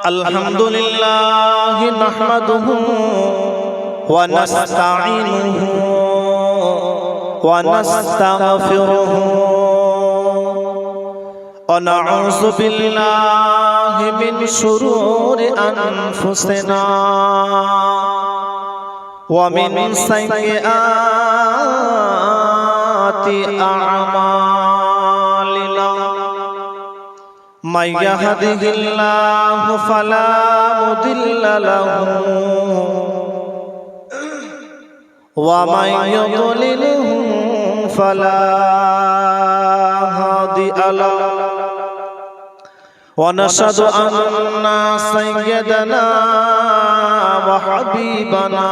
আলহামদুলিল্লাহ নাহমাদুহু ওয়া নাস্তাঈনুহু ওয়া নাস্তাগফিরুহু ওয়া নাউযু বিল্লাহি মিন শুরুরি আনফুসিনা ওয়া মিন সাইয়্যাতি আ'মালিনা من يهده الله فلا مضل له ومن يضلله فلا هادي له ونشهد أن سيدنا وحبيبنا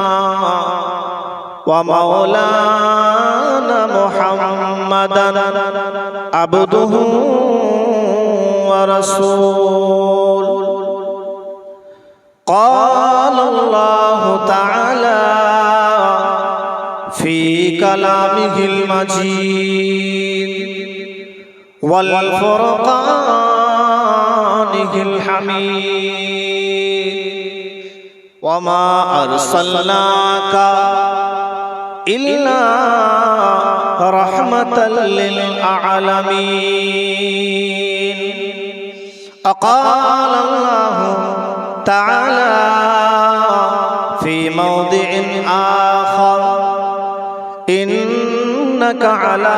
ومولانا محمدا عبده ورسول قال الله تعالى في كلامه المجيد والفرقانه الحميد وما أرسلناك إلا رحمة للعالمين قال الله تعالى في موضع آخر إنك على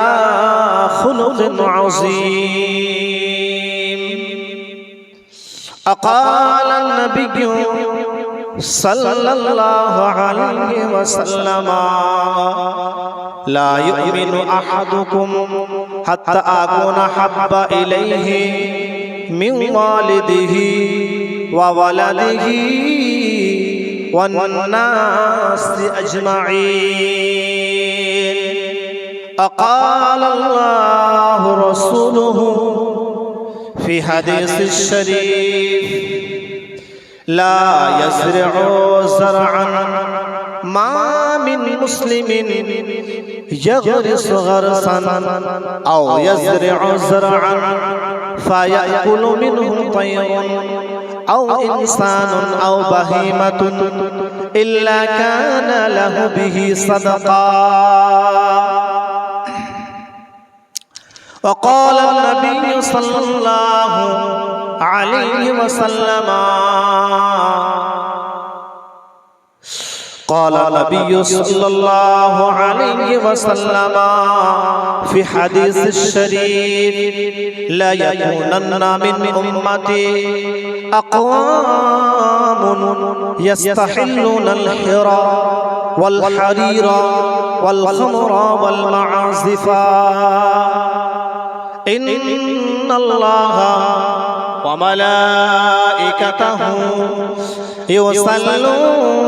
خلق عظيم قال النبي صلى الله عليه وسلم لا يؤمن أحدكم حتى أكون أحب إليه من والده وولده والناس أجمعين قال الله رسوله في حديث الشريف لا يزرع زرعا ما من مسلم يغرس غرسا أو يزرع زرعا فيأكل منه طير أو إنسان أو بهيمة إلا كان له به صدقة وقال النبي صلى الله عليه وسلم قال النبي صلى الله عليه وسلم في حديث الشريف لا يكونن من أمتي أقوام يستحلون الحرى والحرير والخمر والمعازف إن الله وملائكته يصلون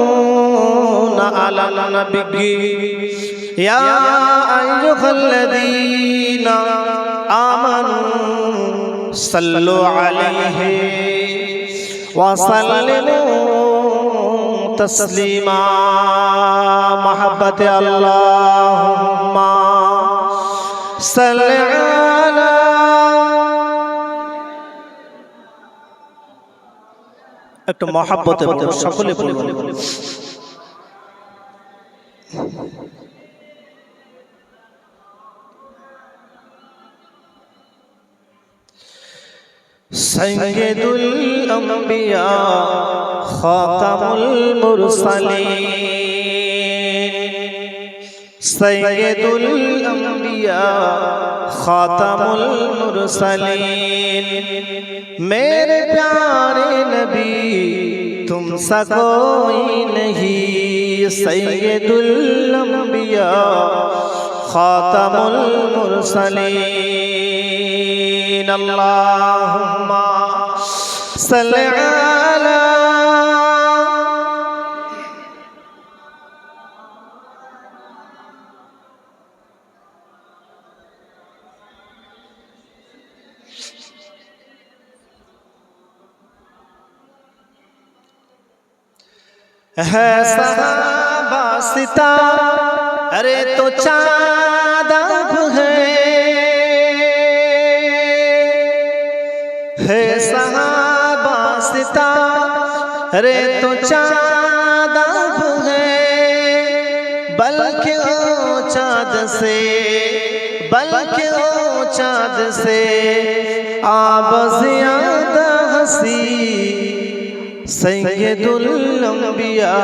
على النبي يا أيها الذين آمنوا صلوا عليه وسلموا تسليما محبة اللهم صل على একটু মহব্বতে সকলে বলুন সাইয়্যিদুল আম্বিয়া খাতামুল মুরসালিন সাইয়্যিদুল আম্বিয়া খাতামুল মুরসালিন मेरे प्यारे नबी तुमसा कोई नहीं सैयदुल अंबिया खातमुल मुरसलीन अल्लाहुम्मा सल्लि अला है सहाबा सितारे तो चाँद है है सहाबा सितारे तो चाँद अब है, बल्कि ओ चाँद से, बल्कि ओ चाँद से आब ज़्यादा हसी, सैयदुल अंबिया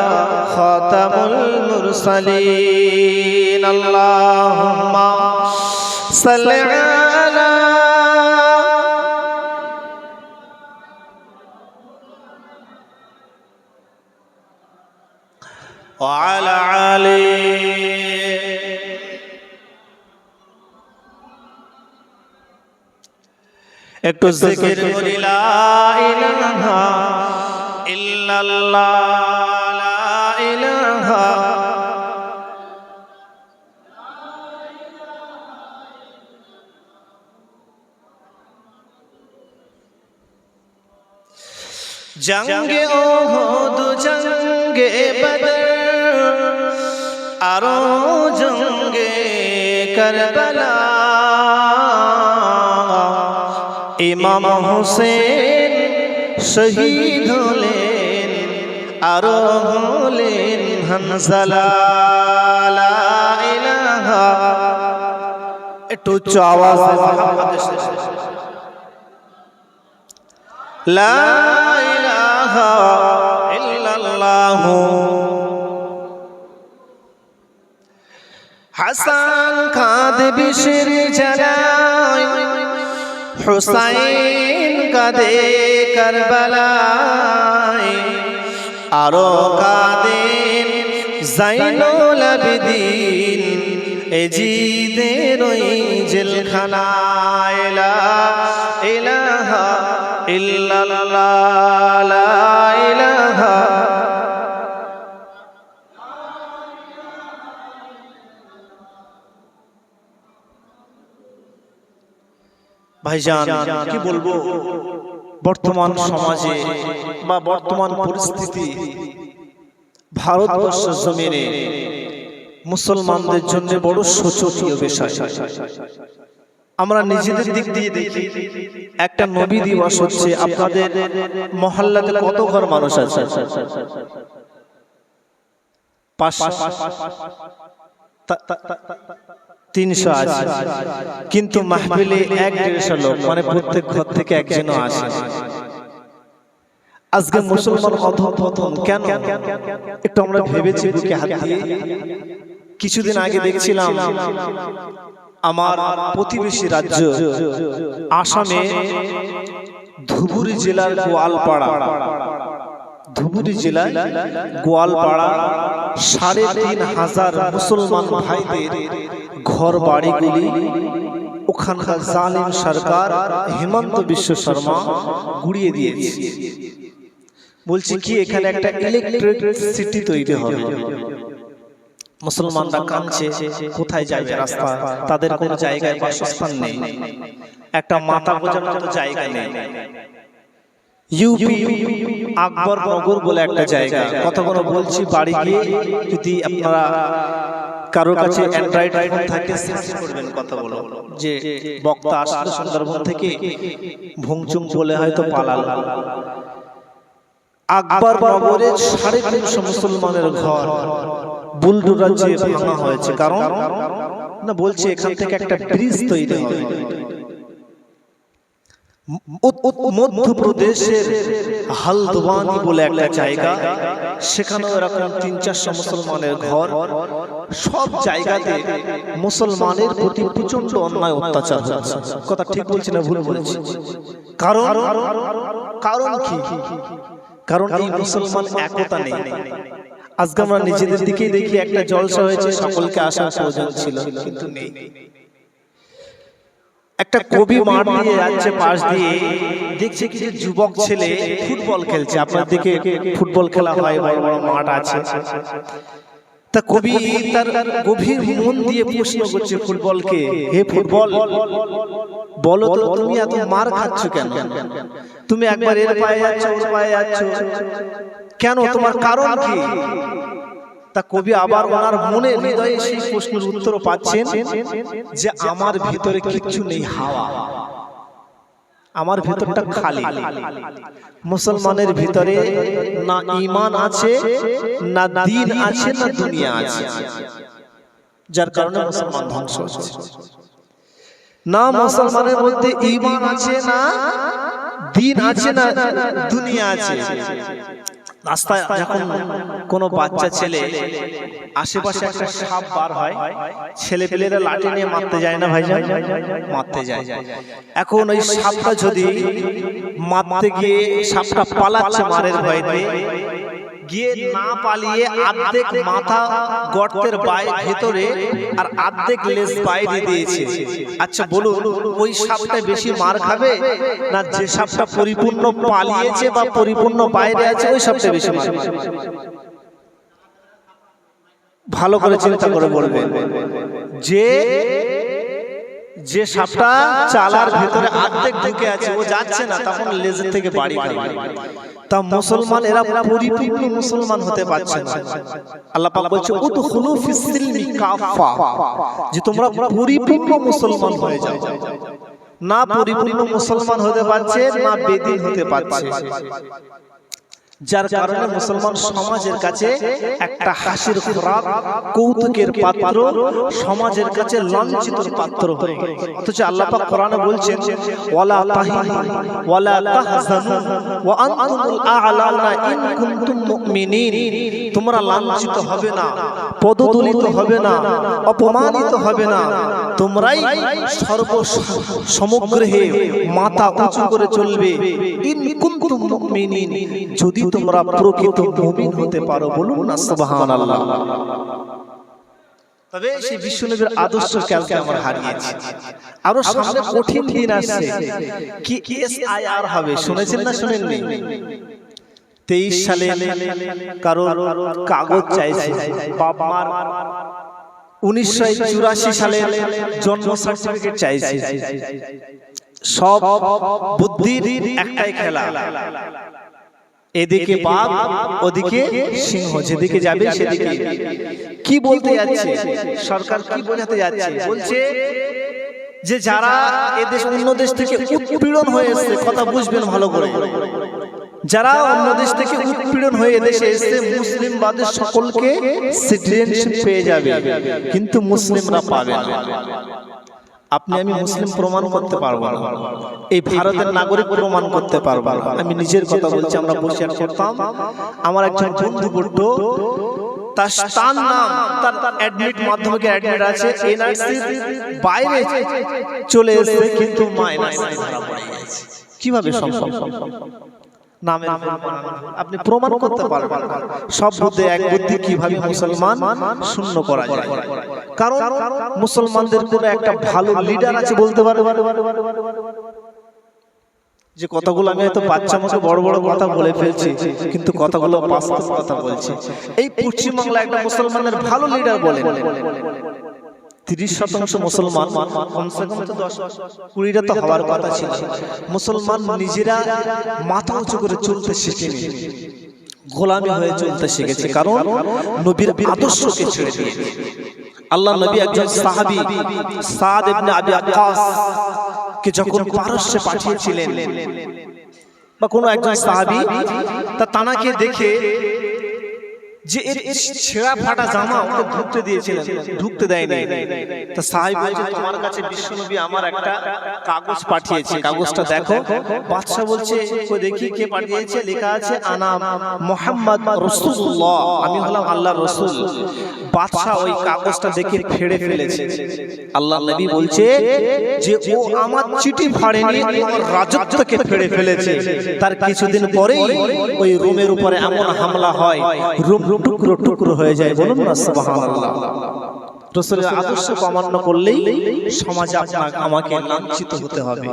खातमुल मुरसलीन। अल्लाहुम्मा सल्लि अला व अला आली। একটু জিকির করি লা ইলাহা ইল্লাল্লাহ, লা ইলাহা জঙ্গে ওহুদ জঙ্গে বদর আরো জঙ্গে কারবালা, ইমাম হোসেন শহীদ হলেন আরো হলেন হানজালা। লা ইলাহা, একটু উচ্চ আওয়াজে লা ইলাহা ইল্লাল্লাহ। হাসান কাঁদ বিশির জানায়, হুসাইন কাঁদে কারবালায়, আরো কাঁদেন জাইনুল আবেদিন এজিদের ওই জেলখানায়। লা ইলাহা ইল্লাল্লাহ, লা ইলাহা। ভাইজান কি বলবো, বর্তমান সমাজে বা বর্তমান পরিস্থিতি ভারতবর্ষের জমিনে মুসলমানদের জন্য বড় শোচনীয় বিষয়। আমরা নিজেদের দিক দিয়ে দেখি, একটা নবী দিবস হচ্ছে, আপনাদের মহল্লাতে কত ঘর মানুষ আছে? 300 আছে, কিন্তু মাহফিলে 1-150 লোক, মানে প্রত্যেক ঘর থেকে একজনও আসে। আজকে মুসলমান অধঃপতন কেন? একটু আমরা ভেবেছি বুকে হাত দিয়ে। কিছুদিন আগে দেখছিলাম আমার প্রতিবেশী রাজ্য আসামে ধুবুরি জেলার গোয়ালপাড়া, ধুবুরি জেলায় গোয়ালপাড়া 3500 মুসলমান ভাইদের ঘর বাড়িগুলি ওখানকার জালিম সরকার হেমন্ত বিশ্ব শর্মা গুড়িয়ে দিয়েছে। বলছি কি, এখানে একটা ইলেকট্রিক সিটি তৈরি হবে। মুসলমানরা কাঁদছে, কোথায় যাবে রাস্তা, তাদের কোনো জায়গায় বাসস্থান নেই, একটা মাথা গোজার মতো জায়গা নেই। ইউপি আকবরনগর বলে একটা জায়গা, কথা কোনো বলছি, বাড়ি গিয়ে যদি আপনারা কারোর কাছে অ্যান্ড্রয়েড ফোন থাকে সার্চ করবেন, কথা বলো যে বক্তা আসলে সুন্দরবন থেকে ভুংচুং বলে হয়তো পালালো। আকবরনগরে 350 মুসলমানের ঘর বুলডোজার দিয়ে ভাঙা হয়েছে। কারণ না, বলছে এখান থেকে একটা ব্রিজ তৈরি হবে। মধ্যপ্রদেশের হালদওয়ানি বলে একটা জায়গা, সেখানেও এরকম 300-400 মুসলমানের ঘর। সব জায়গাতে মুসলমানের প্রতি প্রচন্ড অন্যায় অত্যাচার হচ্ছে। কথা ঠিক বলছি না ভুল বলছি? কারণ কি? কারণ এই মুসলমান একতা নেই। আজকে আমরা নিজেদের দিকেই দেখি, একটা জলসা হয়েছে, সকলকে আসার প্রয়োজন ছিল, কিন্তু নেই। একটা কবি মাঠ দিয়ে যাচ্ছে, পাশ দিয়ে দেখছে কিছু যুবক ছেলে ফুটবল খেলছে। আপনার দিকে ফুটবল খেলা হয়, বড় বড় মাঠ আছে। তা কবি তার গভীর মন দিয়ে প্রশ্ন করছে ফুটবলকে, হে ফুটবল, বলো তো তুমি এত মার খাচ্ছ কেন? তুমি একবার এর পায়ে যাচ্ছ, ওর পায়ে যাচ্ছ কেন? তোমার কারণ কি? তা কবি আবার ওনার মনে হৃদয়ে সেই প্রশ্নের উত্তর পাচ্ছেন যে আমার ভিতরে কিচ্ছু নেই, হাওয়া। আমার ভিতরটা খালি। মুসলমানের ভিতরে না ঈমান আছে, না দ্বীন আছে, না দুনিয়া আছে, যার কারণে মুসলমান ধ্বংস হচ্ছে। না মুসলমানের মধ্যে ঈমান আছে, না দ্বীন আছে, না দুনিয়া আছে। রাস্তায় যখন কোনো বাচ্চা ছেলে আশেপাশে একটা সাপ বার হয়, ছেলেপেলেরা লাঠি নিয়ে মারতে যায় না ভাইজান? মারতে যায়। এখন ওই সাপটা যদি মারতে গিয়ে সাপটা পালাচ্ছে মারের ভয়তে, গিয়ে না পালিয়ে অর্ধেক মাথা গর্তের ভেতরে আর অর্ধেক লেজ বাইরে দিয়েছে, আচ্ছা বলুন ওই সাপটা বেশি মার খাবে না যে সাপটা পরিপূর্ণ পালিয়েছে বা পরিপূর্ণ বাইরে আছে ওই সাপটা বেশি মার খাবে? ভালো করে চিন্তা করে বলবেন। যে সাপটা চালার ভিতরে অর্ধেক ঢুকে আছে, ও যাচ্ছে না, তখন লেজের থেকে বাড়ি খাবে। তা মুসলমান এরা পরিপূর্ণ মুসলমান হতে পারছে না। আল্লাহ পাক বলছে উদখুলু ফিস সিলমি কাফা, যে তোমরা পরিপূর্ণ মুসলমান হয়ে যাও। না পরিপূর্ণ মুসলমান হতে পারছে, না বেদিন হতে পারছে, যার কারণে মুসলমান সমাজের কাছে একটা হাসির খোরাক, কৌতুকের পাত্র, সমাজের কাছে লাঞ্ছিতর পাত্র হয়ে গেছে। অথচ আল্লাহ পাক কোরআনে বলছেন ওয়ালা তাহিনু ওয়ালা তাহজানু ওয়া আনতুমুল আ'লাউনা ইন কুনতুম মুমিনিন, তোমরা লাঞ্ছিত হবে না, পদদলিত হবে না, অপমানিত হবে না, তোমরাই সমগ্রে মাথা উঁচু করে চলবে। ইন কুনতুম মুমিনিন, যদি তোমরা প্রকৃত মুমিন হতে পারো। বলুন না সুবহানাল্লাহ। তবে সেই বিশ্বনবীর আদর্শ কালকে আমরা হারিয়েছি। আরো সামনে কঠিন দিন আসছে, কি এসআইআর হবে, শুনেছেন না শুনেননি? 23 সালে কারো কাগজ চাইছে, বাপ মার 1984 সালে জন্ম সার্টিফিকেট চাইছে। সব বুদ্ধির একটাই খেলা, এদিকে বাঘ ওদিকে সিংহ, যেদিকে যাবে সেদিকে। কি বলতে যাচ্ছে সরকার, কি বোঝাতে যাচ্ছে? বলছে যে যারা এদেশ অন্য দেশ থেকে উৎপীড়ন হয়ে এসেছে, কথা বুঝবেন ভালো করে, যারা অন্য দেশ থেকে উৎপীড়ন হয়ে এদেশে এসেছে মুসলিমবাদের সকলকে সিটিজেনশিপ পেয়ে যাবে, কিন্তু মুসলিমরা পাবে না। আপনি আমি মুসলিম প্রমাণ করতে পারবো না, এই ভারতের নাগরিক প্রমাণ করতে পারবো না। আমি নিজের কথা বলছি, আমরা বসে করতাম, আমার একজন বন্ধু বলতো তার নাম, তার অ্যাডমিট মাধ্যমিকের অ্যাডমিট আছে, এনআরসি বাইরে চলে এসেছে, কিন্তু মাইনাসে ধরা পড়ে গেছে। কিভাবে সম্ভব? নামের আপনি প্রমাণ করতে পারবেন না। সব বুদ্ধি এক বুদ্ধি, কিভাবে মুসলমান শূন্য করা যায়? কারণ মুসলমানদের কোন একটা ভালো লিডার আছে বলতে পারে? যে কথাগুলো আমি হয়তো বাচ্চা মতো বড় বড় কথা বলে ফেলছি, কিন্তু কথাগুলো বাস্তব কথা বলছি। এই পশ্চিমবাংলা একটা মুসলমানের ভালো লিডার বলেন, 30% মুসলমান, কমসে কম তো 10-20টা তো হওয়ার কথা ছিল। মুসলমান নিজেরা মাথা উঁচু করে চলতে শিখেনি, গোলামি হয়ে চলতে শিখেছে, কারণ নবীর আদর্শকে ছেড়ে দিয়ে। আল্লাহ নবী একজন সাহাবী সাদ ইবনে আবি ওয়াক্কাস কে যখন পারস্যে পাঠিয়েছিলেন, বা কোনো একজন সাহাবী তানাকে দেখে যে এর ছেঁড়া ফাটা জামা ওকে ঢুকতে দিয়েছিলেন, ঢুকতে দেয়নি। তা সাহাবী বলছে তোমার কাছে বিশ্বনবী আমার একটা কাগজ পাঠিয়েছে, কাগজটা দেখো। বাদশা বলছে কই দেখি কে পাঠিয়েছে, লেখা আছে আনা মুহাম্মদ রাসূলুল্লাহ, আমি হলাম আল্লাহর রাসূল। বাদশা ওই কাগজটা দেখে ফেড়ে ফেলেছে। আল্লাহ নবী বলছে যে ও আমার চিঠি ফাড়েনি, ওর রাজত্বকে ফেড়ে ফেলেছে। তার কিছুদিন পরেই ওই রোমের উপরে এমন হামলা হয়, রোম টুকরো টুকরো হয়ে যায়। বলুন না সুবহানাল্লাহ। রাসূলের আদর্শ অমান্য করলেই সমাজে আপনাকে আমাকে লাঞ্ছিত হতে হবে।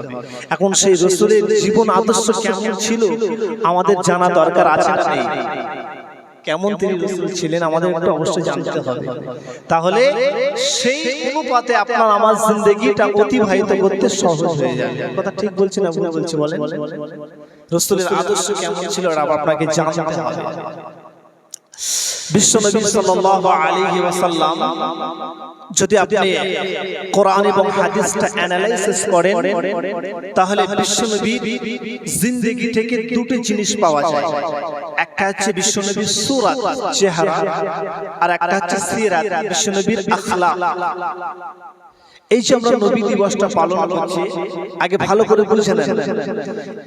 এখন সেই রাসূলের জীবন আদর্শ কেমন ছিল আমাদের জানা দরকার আছে না নেই? কেমন তিনি রাসূল ছিলেন আমাদের একটু অবশ্যই জানতে হবে। তাহলে সেই অনুপাতে আপনার আমার জিন্দেগিটা অতিবাহিত করতে সহজ হয়ে যাবে। কথা ঠিক বলছি না ভুল বলছি বলেন? রাসূলের আদর্শ কেমন ছিল আপনাকে জানতে হবে। বিশ্বনবী সাল্লাল্লাহু আলাইহি ওয়াসাল্লাম যদি আপনি কোরআন এবং হাদিসটা অ্যানালাইসিস করেন তাহলে বিশ্বনবীর জিন্দেগি থেকে দুটো জিনিস পাওয়া যায়। একটা হচ্ছে বিশ্বনবীর সূরাত চেহারা, আর একটা হচ্ছে সিরাত বিশ্বনবীর আখলাক। এই যে আমরা নবী দিবসটা পালন করছি, আগে ভালো করে বুঝে নেন,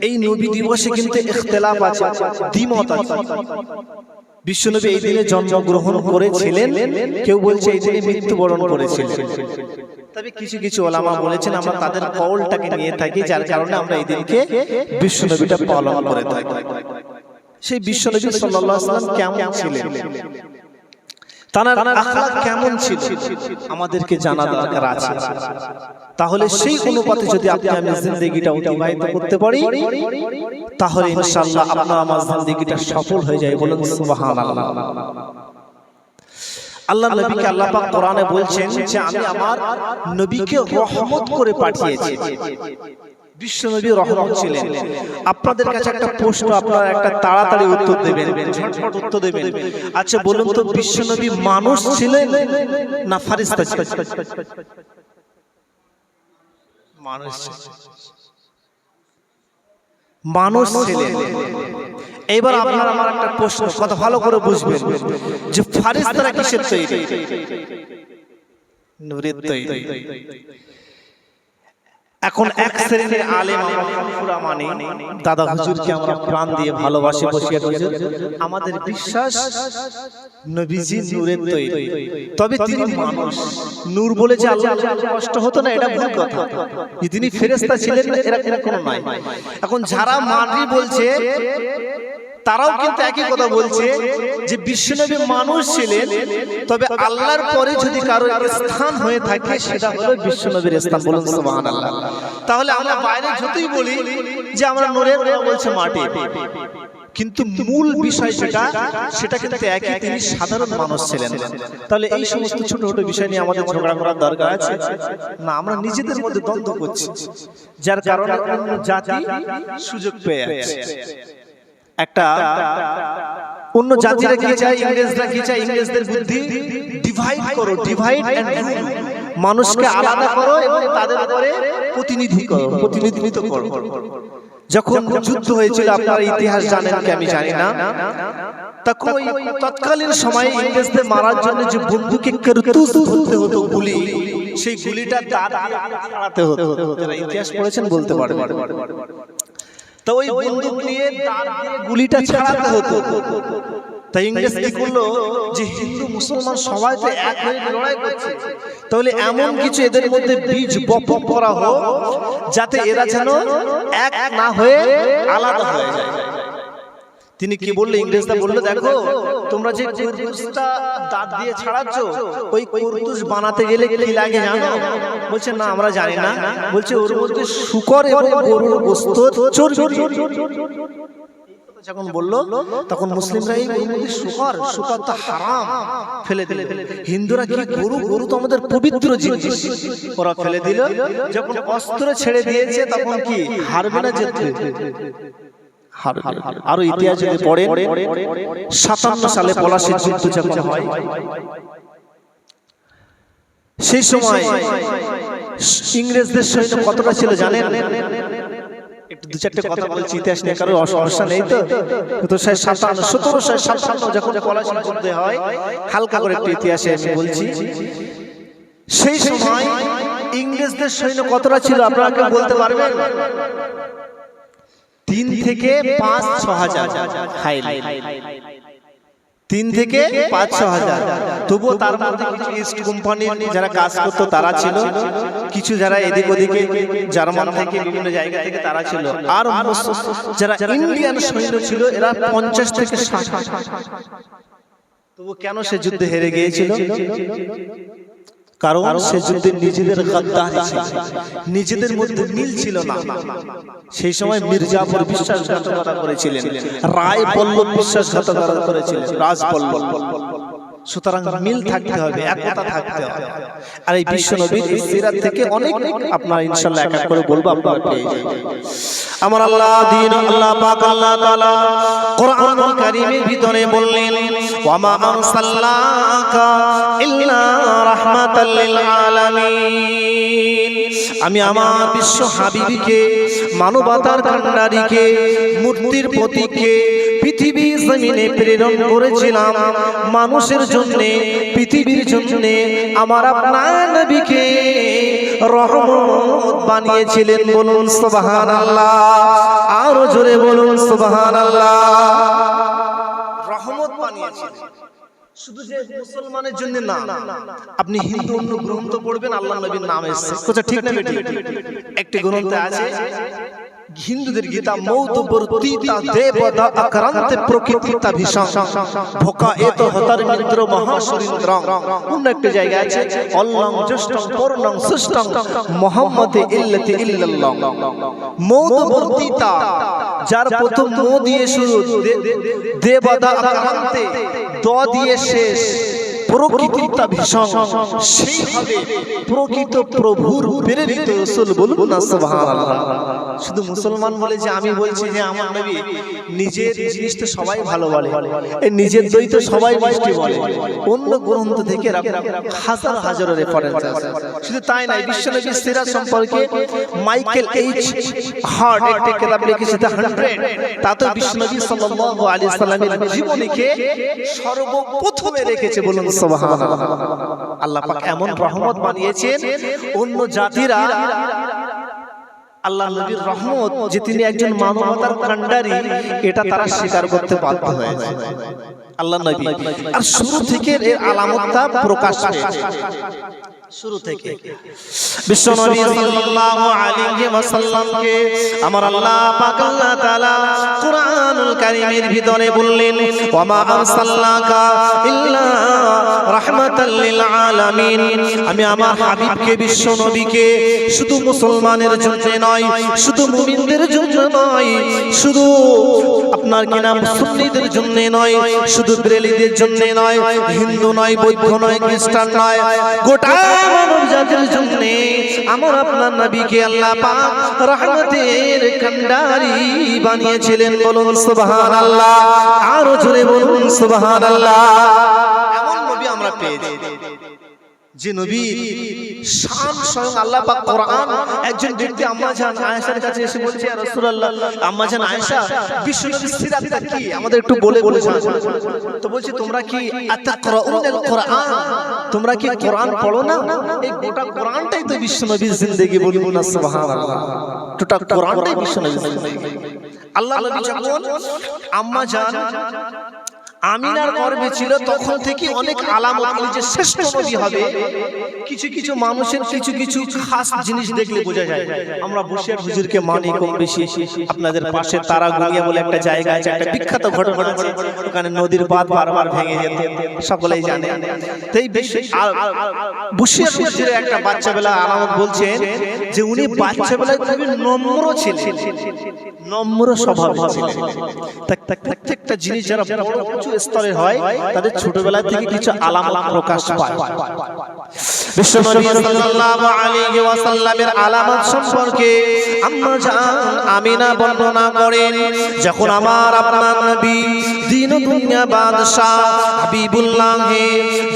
এই নবী দিবসে কিন্তু ইখতিলাফ আছে, দ্বিমত আছে। বিশ্বনবী এই দিনে জন্মগ্রহণ করেছিলেন, কেউ বলছে এই দিনে মৃত্যুবরণ করেছিলেন। তবে কিছু কিছু ওলামা বলেছেন আমরা তাদের কওলটাকে নিয়ে থাকি, যার কারণে আমরা এই দিনকে বিশ্বনবীটা পালন করে থাকি। সেই বিশ্বনবী সাল্লাল্লাহু আলাইহি ওয়াসাল্লাম কেমন ছিলেন, তার আখলাক কেমন ছিল, আমাদেরকে জানা দরকার আছে। তাহলে সেই অনুপাতে যদি আপনি আমি জিন্দেগিটা অতিবাহিত করতে পারি, তাহলে ইনশাআল্লাহ আপনার আমার জিন্দেগিটা সফল হয়ে যায়। বলুন সুবহানাল্লাহ। আল্লাহ নবীকে আল্লাহ পাক কোরআনে বলছেন যে আমি আমার নবীকে রহমত করে পাঠিয়েছি। বিশ্বনবী রহমত ছিলেন। আপনাদের কাছে একটা প্রশ্ন, আপনারা একটা তাড়াতাড়ি উত্তর দেবেন, ঝটপট উত্তর দেবেন। আচ্ছা বলুন তো, বিশ্বনবী মানুষ ছিলেন না ফেরেশতা ছিলেন? মানুষ ছিলেন। এবার আপনার আমার একটা প্রশ্ন, কথা ভালো করে বুঝবেন, যে ফেরেশতারা কিসের তৈরি? নূরের তৈরি। এখন এক শ্রেণীর আলেম ফুরফুরা মানে দাদা হুজুরকে আমরা প্রাণ দিয়ে ভালোবাসি, বসিয়ে হুজুর আমাদের বিশ্বাস নবীজি নূরের তৈরি, তবে তিনি মানুষ। নূর বলে যে আল্লাহ কষ্ট হতো না, এটা ভুল কথা। তিনি ফেরেশতা ছিলেন না, এরা কোনো নাই। এখন যারা মানি বলছে তারাও কিন্তু একই কথা বলছে যে বিশ্বনবী মানুষ ছিলেন, তবে আল্লাহর পরে যদি কারো স্থান হয়ে থাকে সেটা হলো বিশ্বনবীর স্থান। বলুন সুবহানাল্লাহ। তাহলে আমরা বাইরে যতই বলি যে আমরা নূরের, বলছে মাটি, কিন্তু মূল বিষয় সেটা কিন্তু একই, তিনি সাধারণ মানুষ ছিলেন। তাহলে এই সমস্ত ছোট ছোট বিষয় নিয়ে আমাদের ঝগড়া করার দরকার আছে না? আমরা নিজেদের মধ্যে দ্বন্দ্ব করছি, যার কারণে অন্য জাতি সুযোগ পেয়ে আছে। একটা অন্য জাতিরা কি চায়, ইংরেজরা কি চায়, ইংরেজদের বুদ্ধি ডিভাইড করো, ডিভাইড এন্ড রুল, মানুষকে আলাদা করো এবং তাদের উপরে প্রতিনিধিত্ব করো। যখন যুদ্ধ হয়েছিল, আপনারা ইতিহাস জানেন কি আমি জানি না, তৎকালীন সময়ে ইংরেজদের মারার জন্য যে বন্দুকে কারতুজ ধরতে হতো, গুলি, সেই গুলিটা দাঁত দিয়ে ছাড়াতে হতো। যারা ইতিহাস পড়েছেন বলতে পারবেন। তো ওই বন্দুক নিয়ে দাঁত দিয়ে গুলিটা ছাড়াতে হতো। তাই ইংরেজ কি করলো, যে হিন্দু মুসলমান সবাই তো এক হয়ে লড়াই করছে, তাহলে এমন কিছু এদের মধ্যে বীজ বপন করা হোক যাতে এরা যেন এক না হয়ে আলাদা হয়ে যায়। তিনি কি বললো, ইংরেজরা বললো দেখো তোমরা যে কারতুজটা দাঁত দিয়ে ছাড়াচ্ছ, ওই কারতুজ বানাতে গেলে কি লাগে জানো? বলছে না আমরা জানি না। বলছে ওর মধ্যে শূকর এবং গরুর গোশত চর্বি। যখন বললো তখন মুসলিমরা এই শূকর তো হারাম, ফেলে দিল। হিন্দুরা কি গরু তো আমাদের পবিত্র জিনিস, ওরা ফেলে দিল। যখন অস্ত্র ছেড়ে দিয়েছে তখন কি হারবে না জিতবে? আরো ইতিহাস যদি পড়েন, 57 সালে পলাশীর যুদ্ধ যখন হয়, সেই সময় ইংরেজদের সৈন্য কতটা ছিল জানেন? একটু দু চারটে কথা বলছি, ইতিহাস নিয়ে কারো সমস্যা নেই তো। 1757 যখন পলাশীর যুদ্ধ হয়, হালকা করে একটু ইতিহাসে আমি বলছি, সেই সময় ইংরেজদের সৈন্য কতটা ছিল আপনারা কেউ বলতে পারবেন? 3 থেকে 5-6 হাজার, 3 থেকে 5-6 হাজার। তবুও তার মধ্যে কিছু ইস্ট কোম্পানির যারা কাজ করতো তারা ছিল, কিছু যারা এদিক ওদিকে জার্মান থেকে বিভিন্ন জায়গা থেকে তারা ছিল, আর যারা ইন্ডিয়ান সৈন্য ছিল এরা 50 থেকে 60। তবু কেন সে যুদ্ধে হেরে গিয়েছিল? কারণ সে যুদ্ধে নিজেদের গাদ্দারি ছিল, নিজেদের মধ্যে মিল ছিল না। সেই সময় মির্জাপুর বিশ্বাসঘাতকতা করেছিলেন, রায় পল্লব বিশ্বাসঘাতকতা করেছিলেন, রাজ পল্লব। সুতরাং মিল থাকতে হবে, একতা থাকতে হবে। আর এই বিশ্ব নবীর সিরাত থেকে অনেক আপনারা ইনশাআল্লাহ এক এক করে বলবো, আপনারা পেয়ে যাবেন। আমার আল্লাহ দিন আল্লাহ পাক আল্লাহ তাআলা কোরআনুল কারীমের ভিতরে বললেন, ওয়া মা আরসালনাকা ইল্লা রাহমাতাল লিল আলামিন। আমি আমার বিশ্ব হাবিবকে, মানবতার কান্ডারিকে, মূর্তির প্রতীককে পৃথিবী জমিনে প্রেরণ করেছিলাম মানুষের জন্য, পৃথিবীর জন্য। আমার আপনার নবীকে রহমত বানিয়েছিলেন। বলুন সুবহানাল্লাহ, আরো জোরে বলুন সুবহানাল্লাহ। রহমত বানিয়েছিলেন শুধু যে মুসলমানের জন্য না, আপনি হিন্দু অন্য গ্রন্থ পড়বেন, আল্লাহ নবীর নাম এসেছে, কথা ঠিক না বেঠিক? একটি গ্রন্থে আছে হিন্দুদের গীতা, মৌতবর্তীতা দেবতা আক্রান্তে প্রকৃতিতা ভীষণ ভোকা এত হতার মিত্র মহাসুরিন্দ্রং। অন্য একটা জায়গা আছে অল্লং জ্যেষ্ঠং পূর্ণং সুষ্টং মুহাম্মাদে ইল্লাতি ইল্লাল্লাহ। মৌতবর্তীতা, যার প্রথম মো দিয়ে শুরু, দেবতা আক্রান্তে দ দিয়ে শেষ, প্রকৃতিতা ভীষণ, সেইভাবে প্রকৃত প্রভুর প্রেরিত রাসূল। বলুন না সুবহানাল্লাহ। শুধু মুসলমান বলে যে আমি বলছি যে আমার নবী নিজের জিনিস তো সবাই ভালো বলে, এই নিজের দই তো সবাই মিষ্টি বলে, অন্য গ্রন্থ থেকে হাজার হাজার রেফারেন্স আছে। শুধু তাই নয়, বিশ্বনবীর সিরাত সম্পর্কে মাইকেল এইচ হার্ট একটা কিতাব লিখেছে দ্য 100, তাতে বিশ্বনবী সাল্লাল্লাহু আলাইহি সাল্লামের জীবনীকে সর্বপ্রথমে রেখেছে। বলুন সুবহানাল্লাহ। আল্লাহ পাক এমন রহমত বানিয়েছেন, অন্য জাতিরা আল্লাহ নবীর রহমত যে তিনি একজন মানবতার কান্ডারি, এটা তারা স্বীকার করতে বাধ্য হয়েছে। আল্লাহ নবী আর শুরু থেকে এর আলামতটা প্রকাশ পেয়েছে। শুরু থেকে বিশ্বনবী সাল্লাল্লাহু আলাইহি ওয়াসাল্লামকে আমার আল্লাহ পাক আল্লাহ তাআলা কুরআনুল কারীমের ভিতরে বললেন, ওয়া মা আরসালনাকা ইল্লা রাহমাতাল লিল আলামিন। আমি আমার হাবিবকে, বিশ্বনবীকে শুধু মুসলমানের জন্য নয়, শুধু মুমিনদের জন্য নয়, শুধু আপনার কি নাম সুন্নিদের জন্য নয়, শুধু বেরেলিদের জন্য নয়, হিন্দু নয়, বৌদ্ধ নয়, খ্রিস্টান নয়, গোটা মানব জাতির জন্য আমার আপনার নবীকে আল্লাহ পাক রহমতের কান্ডারি বানিয়েছিলেন। বলুন সুবহানাল্লাহ, আরো জোরে বলুন সুবহানাল্লাহ। এমন নবী আমরা পেয়েছি যে নবীর শান স্বয়ং আল্লাহ পাক কোরআন। একজন ব্যক্তি আম্মা জান আয়েশার কাছে এসে বলছে, ইয়া রাসূলুল্লাহ, আম্মা জান আয়েশা, বিশ্বনবীর সিরাতটা কি আমাদের একটু বলে জানান। তো বলছে, তোমরা কি আতাকরাউনাল কোরআন, তোমরা কি কোরআন পড়ো না? এই গোটা কোরআনটাই তো বিশ্বনবীর জিন্দেগি। বলুন না সুবহানাল্লাহ, গোটা কোরআনটাই বিশ্বনবীর জিন্দেগি। আল্লাহ নবী যখন আম্মা জান আমিনার গর্ভে ছিল, তখন থেকে অনেক আলামত যে শ্রেষ্ঠ নবী হবে। কিছু কিছু মানুষের কিছু কিছু খাস জিনিস দেখলে বোঝা যায়। আমরা বসিয়ার হুজুরকে মানি কম বেশি। আপনাদের পাশে তারাগুনিয়া বলে একটা জায়গা আছে, একটা বিখ্যাত ঘটনা আছে, ওখানে নদীর বাঁধ বারবার ভেঙে যেত, সকলেই জানে। তাই বসিয়ার হুজুরের একটা বাচ্চাবেলা আলামত বলছেন যে উনি বাচ্চাবেলায় খুবই নম্র ছিলেন, নম্র স্বভাব ছিলেন। প্রত্যেকটা জিনিস যারা বড় উঁচু স্তরে হয়, তাদের ছোটবেলা থেকে কিছু আলামত প্রকাশ পায়। বিশ্বনবী সাল্লাল্লাহু আলাইহি ওয়াসাল্লামের আলামত সম্পর্কে আম্মা জান আমিনা বর্ণনা করেন, যখন আমার আপনার নবী দ্বীন ও দুনিয়া বাদশা হাবিবুল্লাহ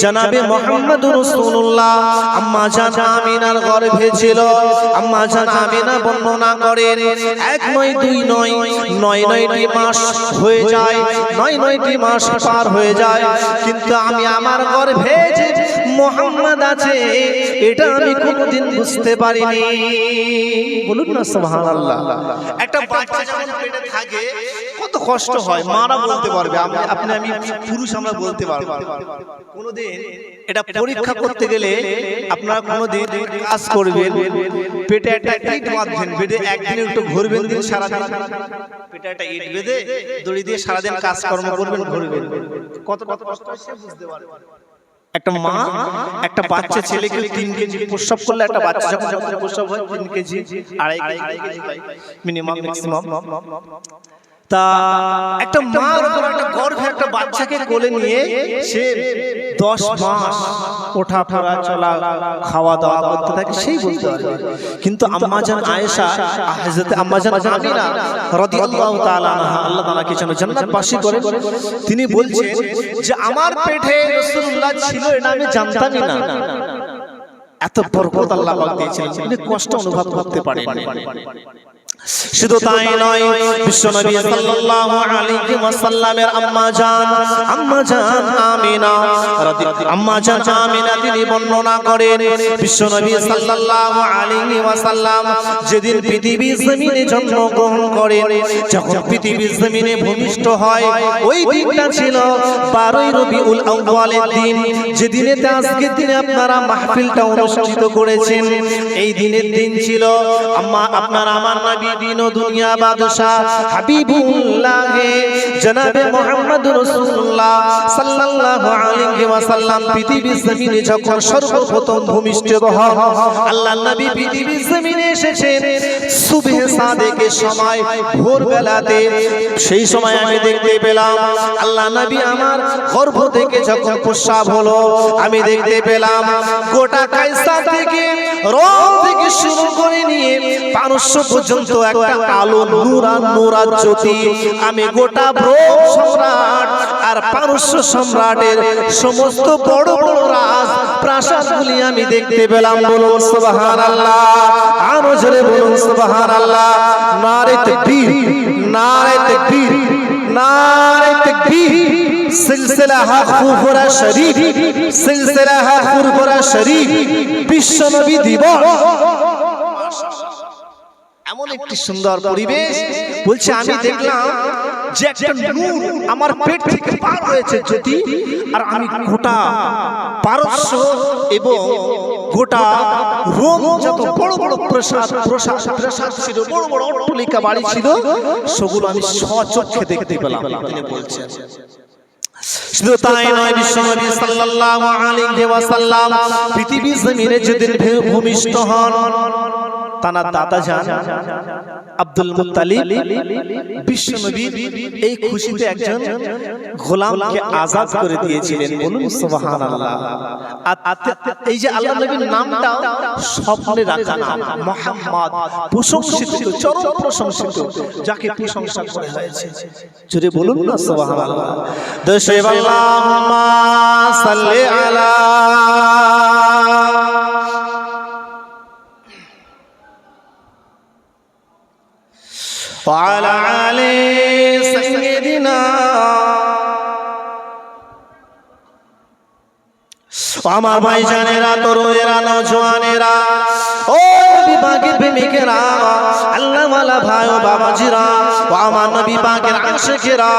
জনাবে মুহাম্মদুর রাসূলুল্লাহ আম্মা জান আমিনার গর্ভে ছিল। আম্মা জান আমিনা বর্ণনা করেন, এক নয়, দুই নয়, নয়টি মাস হয়ে যায়, নয়টি মাস পার হয়ে যায়, কিন্তু আমি আমার গর্ভে যে মুহাম্মদ আছে এটা আমি কোনোদিন বুঝতে পারিনি। বলুন না সুবহানাল্লাহ। একটা বাচ্চা যখন পেটে থাকে কত কষ্ট হয়, মারা বলতে পারবে, আপনি আমি পুরুষ আমরা বলতে পারবো। কোনোদিন এটা পরীক্ষা করতে গেলে আপনারা কোনোদিন কাজ করবেন, পেটে একটা ইট বাঁধবেন, পেটে একদিন একটু ঘুরবেন, দিন সারাদিন পেটে একটা ইট বেঁধে দড়ি দিয়ে সারাদিন কাজকর্ম করবেন, ঘুরবেন, কতটা কষ্ট সে বুঝতে পারবে। একটা মা একটা বাচ্চা ছেলেকে 3 কেজি প্রসব করলে, একটা বাচ্চা যখন প্রসব হয় 3 কেজি 2.5 কেজি মিনিমাম ম্যাক্সিমাম। তা একটা মা একটা গর্ভে একটা বাচ্চাকে কোলে নিয়ে সে 10 মাস ওঠা পড়া চলা খাওয়া দাওয়া করতে থাকে, সেই বলতে পারবে। কিন্তু আম্মাজান আয়েশা, হযরত আম্মাজান আমিনা রাদিয়াল্লাহু তাআলা আনহা, আল্লাহ তাআলাকে যেন জান্নাতবাসী করেন, তিনি বলছেন যে আমার পেটে রাসূলুল্লাহ ছিল এটা আমি জানতামই না। এত বরকত আল্লাহ পাক দিয়েছিলেন, তিনি কষ্ট অনুভব করতে পারেন। শুধু তাই নয়, বিশ্বনবী সাল্লাল্লাহু আলাইহি ওয়াসাল্লামের আম্মাজান আমিনা তিনি বর্ণনা করেন, বিশ্বনবী সাল্লাল্লাহু আলাইহি ওয়াসাল্লাম যেদিন পৃথিবীর জমিনে জন্মগ্রহণ করেন, যখন পৃথিবীর জমিনে ভূমিষ্ঠ হয়, ওই দিনটা ছিল 12ই রবিউল আউয়ালের দিন, যেদিনে আজকের দিনে আপনারা মাহফিলটা অনুষ্ঠিত করেছেন। এই দিনের দিন ছিল আপনারা আমার নবী দিন ও দুনিয়া বাদশা হাবিবুল্লাহ জনাবে মুহাম্মদুর রাসূলুল্লাহ সাল্লাল্লাহু আলাইহি ওয়াসাল্লাম পৃথিবীর জমিনে যখন সর্বপ্রথম ভূমিষ্ঠ হন, আল্লাহর নবী পৃথিবীর জমিনে এসেছেন সুবহে সাদেকের সময়, ভোরবেলাতে। সেই সময় আমি দেখতে পেলাম আল্লাহ নবী আমার গর্ভ থেকে যখন প্রস্রাব হলো, আমি দেখতে পেলাম গোটা কায়সার থেকে রোম থেকে শুরু করে নিয়ে পারস্য পর্যন্ত একটা আলো নূরান জ্যোতি। আমি গোটা রোম সম্রাট আর পারস্য সম্রাটের সমস্ত বড় বড় রাজ প্রাসাদগুলি আমি দেখতে পেলাম। বলুন সুবহানাল্লাহ, আরো জোরে বলুন সুবহানাল্লাহ। নারে তাকবীর, নারে তাকবীর, নারে তাকবীর। সিলসিলা ফুরফুরা শরীফ, সিলসিলা ফুরফুরা শরীফ বিশ্বনবী দিবস। এমন একটি সুন্দর পরিবেশ, বলছে আমি দেখলাম যে একটা নূর আমার পেট থেকে পার হয়েছে জ্যোতি, আর আমি গোটা পারস্য এবং গোটা রোম যত বড় বড় প্রাসাদ ছিল, বড় বড় অট্টালিকা বাড়ি ছিল, সেগুলো আমি স্বচক্ষে দেখতে পেলাম। তিনি বলছেন শুধু তাই নয়, বিশ্বনবী সাল্লাল্লাহু আলাইহি ওয়াসাল্লাম পৃথিবীর জমিনে যেদিন ভূমিষ্ঠ হন, তার দাদা জান আব্দুল মুত্তালিব বিশ্বনবীর এই খুশিতে একজন গোলামকে আজাদ করে দিয়েছিলেন। বলুন সুবহানাল্লাহ। এই যে আল্লাহ নবীর নামটা স্বপ্নে রাখা নাম মুহাম্মদ, প্রশংসিত, চরম প্রশংসিত, যাকে প্রশংসা করা হয়েছে। জোরে বলুন না সুবহানাল্লাহ। দশে আল্লাহুম্মা সাল্লি আলা وعلى آل سيدنا আমার ভাইজানেরা, তরুণেরা, নওজওয়ানেরা, ও নবী পাকের প্রেমিকেরা, আল্লাহ ওয়ালা ভাই ও বাবাজিরা, ও আমার নবী পাকের আশিকেরা,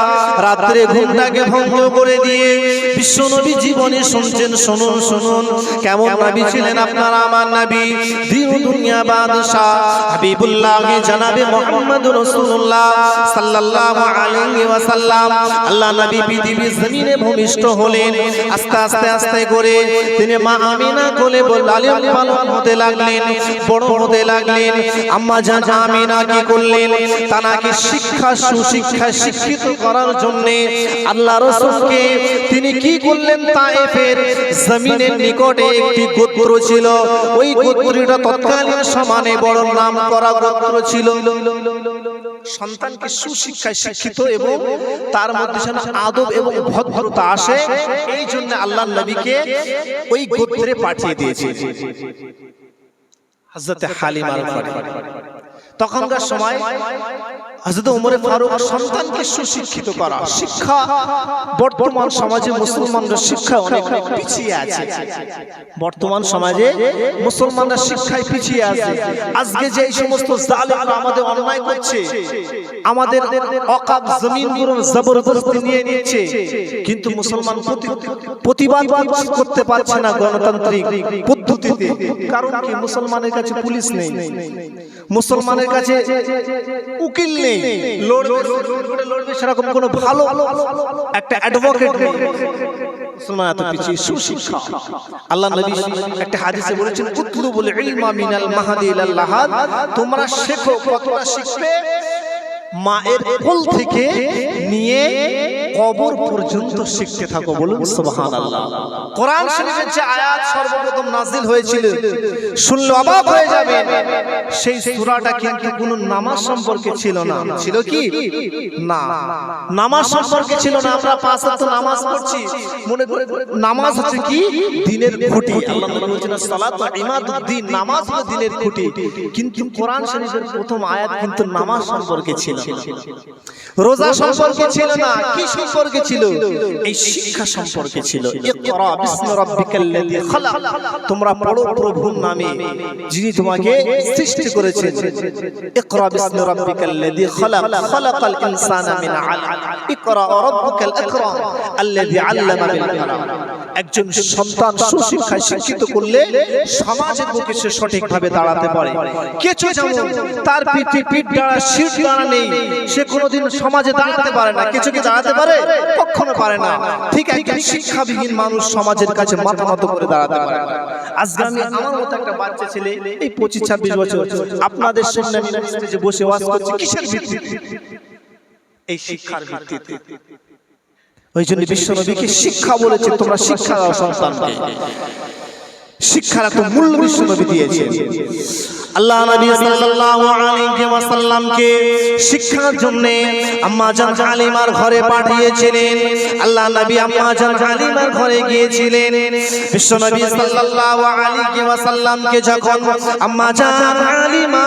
রাত্রে ঘুমটাকে ভঙ্গ করে দিয়ে বিশ্ব নবী জীবনে শুনছেন। শুনুন শুনুন কেমন নবী ছিলেন আপনারা আমার নবী, দিন দুনিয়া বাদশা হাবিবুল্লাহ জনাবে মুহাম্মদুর রাসূলুল্লাহ সাল্লাল্লাহু আলাইহি ওয়াসাল্লাম। আল্লাহ নবী পৃথিবীর জমিনে ভূমিষ্ঠ হলেন। আস্তে আস্তে আস্তে করে তিনি মা আমিনা কোলে লালন পালন হতে লাগলেন, বড় হতে লাগলেন। আম্মা জান আমিনা কি করলেন, তাকে শিক্ষা সুশিক্ষায় শিক্ষিত করার জন্য আল্লাহ রাসূলকে তিনি কি করলেন, তায়েফের জমিনের নিকটে একটি গোত্র ছিল, ওই গোত্রটা তৎকালীন সমানে বড় নাম করা গোত্র ছিল। সন্তানকে সুশিক্ষায় শিক্ষিত এবং তার মধ্যে যেন আদব এবং ভদ্রতা আসে, এই জন্য আল্লাহর নবীকে ওই গোত্রে পাঠিয়ে দিয়েছে হযরত হালিমার ঘরে। তখনকার সময় হযরত ওমর ফারুক সন্তানকে সুশিক্ষিত করা, শিক্ষা বর্তমান সমাজে মুসলমানরা শিক্ষা অনেক পিছিয়ে আছে। বর্তমান সমাজে মুসলমানরা শিক্ষায় পিছিয়ে আছে। আজকে যে সমস্ত জালেমরা আমাদের অন্যায় করছে, আমাদের অকাব জমিনগুলো জবরদস্তি নিয়ে নিচ্ছে, কিন্তু মুসলমান প্রতিবাদ করতে পারছে না গণতান্ত্রিক পদ্ধতিতে। কারণ কি, মুসলমানের কাছে পুলিশ নেই, মুসলমানের কাছে উকিল নেই, লড়বে সেরকম কোনো ভালো একটা অ্যাডভোকেট নেই। মুসলমান এত পিছিয়ে। সুশিক্ষা, আল্লাহ নবী একটা হাদিসে বলেছেন, উতলুবুল ইলমা মিনাল মাহদি ইলাল লাহাদ, তোমরা শেখো। কতটা শিখবে? মায়ের কোল থেকে নিয়ে কবর পর্যন্ত শিখতে থাকো, বলুন সুবহানাল্লাহ। কোরআন শরীফের যে আয়াত সর্বপ্রথম নাজিল হয়েছিল শুনলে অবাক হয়ে যাবে, সেই সূরাটা কিন্তু কোনো নামাজ সম্পর্কে ছিল না। ছিল কি না, নামাজ সম্পর্কে ছিল না। আমরা পাঁচ ওয়াক্ত নামাজ পড়ছি, মনে করে নামাজ হচ্ছে কি দ্বীনের খুঁটি। আল্লাহ নবী বলেছেন সালাতু ইমাদুদ্দিন, নামাজ হলো দ্বীনের খুঁটি। কিন্তু কোরআন শরীফের প্রথম আয়াত কিন্তু নামাজ সম্পর্কে ছিল, রোজা সম্পর্কে ছিল না। কি সম্পর্কে ছিল? এই শিক্ষা সম্পর্কে ছিল। ইকরা বিসমি রাব্বিকাল্লাযী খালাক, তোমরা পড়ো প্রভুর নামে যিনি তোমাকে সৃষ্টি করেছেন। ইকরা বিসমি রাব্বিকাল্লাযী খালাক, খালাকাল ইনসানা মিন আলাক, ইকরা রাব্বুকাল আকরাম আল্লাযী আল্লামা বিল কলম। একজন সন্তান সুশিক্ষায় শিক্ষিত করলে সমাজের বুকে সে সঠিকভাবে দাঁড়াতে পারে। কিছু যেমন তার পিঠ দ্বারা শির দ্বারা নেই, সে কোনোদিন সমাজে দাঁড়াতে পারে না। কিছু কি দাঁড়াতে পারে? কখনো পারে না। ঠিক একজন শিক্ষাবিহীন মানুষ সমাজের কাছে মাথা নত করে দাঁড়াতে পারে না। আজকে আমি আমার মতো একটা বাচ্চা ছেলে, এই 25-26 বছর আপনাদের সামনে আমি স্টেজে বসে ওয়াজ করছি, কিসের ভিত্তিতে? এই শিক্ষার ভিত্তিতে। ওই জন্য বিশ্বনবীকে শিক্ষা বলেছে, তোমরা শিক্ষা দাও সন্তানকে। শিক্ষার এত মূল্য বিশ্বনবী দিয়েছেন। আল্লাহ নবী সাল্লাল্লাহু আলাইহি ওয়াসাল্লামকে শিক্ষার জন্য আম্মা জান হালিমার ঘরে পাঠিয়েছিলেন। আল্লাহ নবী আম্মা জান হালিমার ঘরে গিয়েছিলেন। বিশ্বনবী সাল্লাল্লাহু আলাইহি ওয়াসাল্লামকে যখন আম্মা জান হালিমা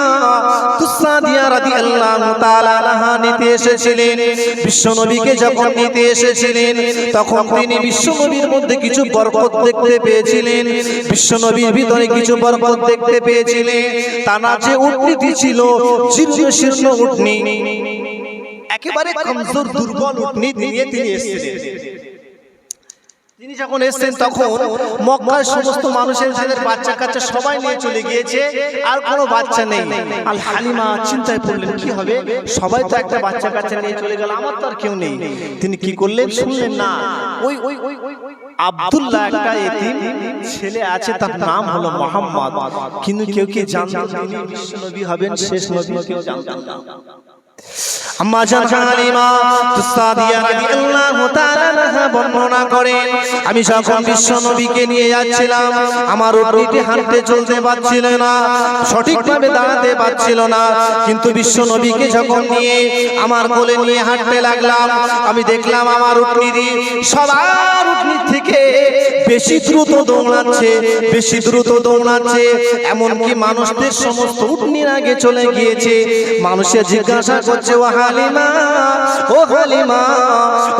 তুসাদিয়া রাদিয়াল্লাহু তাআলা আনহা নিতে এসেছিলেন, বিশ্বনবীকে যখন নিতে এসেছিলেন তখন তিনি বিশ্বনবীর মধ্যে কিছু বরকত দেখতে পেয়েছিলেন। বিশ্বনবীর ভিতরে কিছু বরকত দেখতে পেয়েছিলেন। তানা যে উটনি ছিল জীর্ণ শীর্ণ উটনি, একেবারে কমজোর দুর্বল উটনি নিয়ে তিনি এসেছিলেন। তিনি যখন এসেছেন তখন মক্কার সমস্ত মানুষের ছেলের বাচ্চা কাচ্চা সবাই নিয়ে চলে গিয়েছে, আর কোনো বাচ্চা নেই। আল হালিমা চিন্তায় পড়লেন কি হবে, সবাই তো একটা বাচ্চা কাচ্চা নিয়ে চলে গেল, আমার তো আর কেউ নেই। তিনি কি করলেন শুনলেন না, ওই আব্দুল্লাহ একটা এতিম ছেলে আছে, তার নাম হলো মুহাম্মদ, কিন্তু কেউ কি জানতো তিনি বিশ্ব নবী হবেন, শেষ নবী? কেউ জানতো না। আম্মা জান হালিমা তুসাদিয়া রাদিয়াল্লাহু তাআলা আনহা বর্ণনা করেন, আমি যখন বিশ্ব নবীকে নিয়ে যাচ্ছিলাম, আমার উটনিটি হাঁটতে চলতে পারছিল না, সঠিকভাবে দাঁড়াতে পারছিল না। কিন্তু বিশ্ব নবীকে যখন নিয়ে আমার কোলে নিয়ে হাঁটতে লাগলাম, আমি দেখলাম আমার উটনিটি সবার উটনির থেকে বেশি দ্রুত দৌড়াচ্ছে, বেশি দ্রুত দৌড়াচ্ছে। এমনকি মানুষদের সমস্ত উটনির আগে চলে গিয়েছে। মানুষে জিজ্ঞাসা করছে, ও হালিমা, ও হালিমা,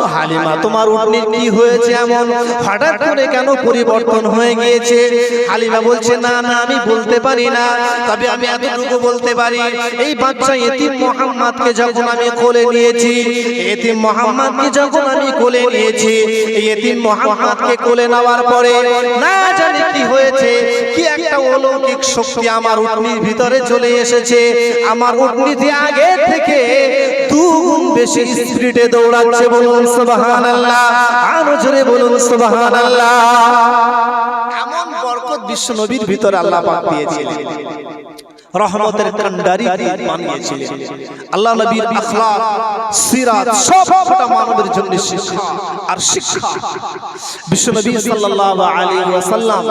ও হালিমা, তোমার উটনির কি হয়েছে এমন, হঠাৎ করে কেন পরিবর্তন হয়ে গিয়েছে? হালিমা বলছে, না না, আমি বলতে পারি না, তবে আমি এতটুকু বলতে পারি, এই বাচ্চা এতিম মুহাম্মদকে যখন আমি কোলে নিয়েছি, এতিম মুহাম্মদকে যখন আমি কোলে নিয়েছি, এই এতিম মুহাম্মদকে কোলে নেওয়ার পরে না জানি কি হয়েছে, কি একটা অলৌকিক শক্তি আমার উটনির ভিতরে চলে এসেছে। আমার উটনিটি আগে থেকে দুগুণ বেশি স্পিডে দৌড়াচ্ছে। বলুন সুবহানাল্লাহ, আরো জোরে বলুন সুবহানাল্লাহ। এমন বরকত বিশ্ব নবীর ভিতরে আল্লাহ পাক দিয়েছিলেন, রহমতের কান্ডারি বানিয়েছিলেন। আল্লাহ নবীর আখলাক, সিরাত সবটা মানবের জন্য শিক্ষা আর শিক্ষা। বিশ্বনবী সাল্লাল্লাহু আলাইহি ওয়াসাল্লাম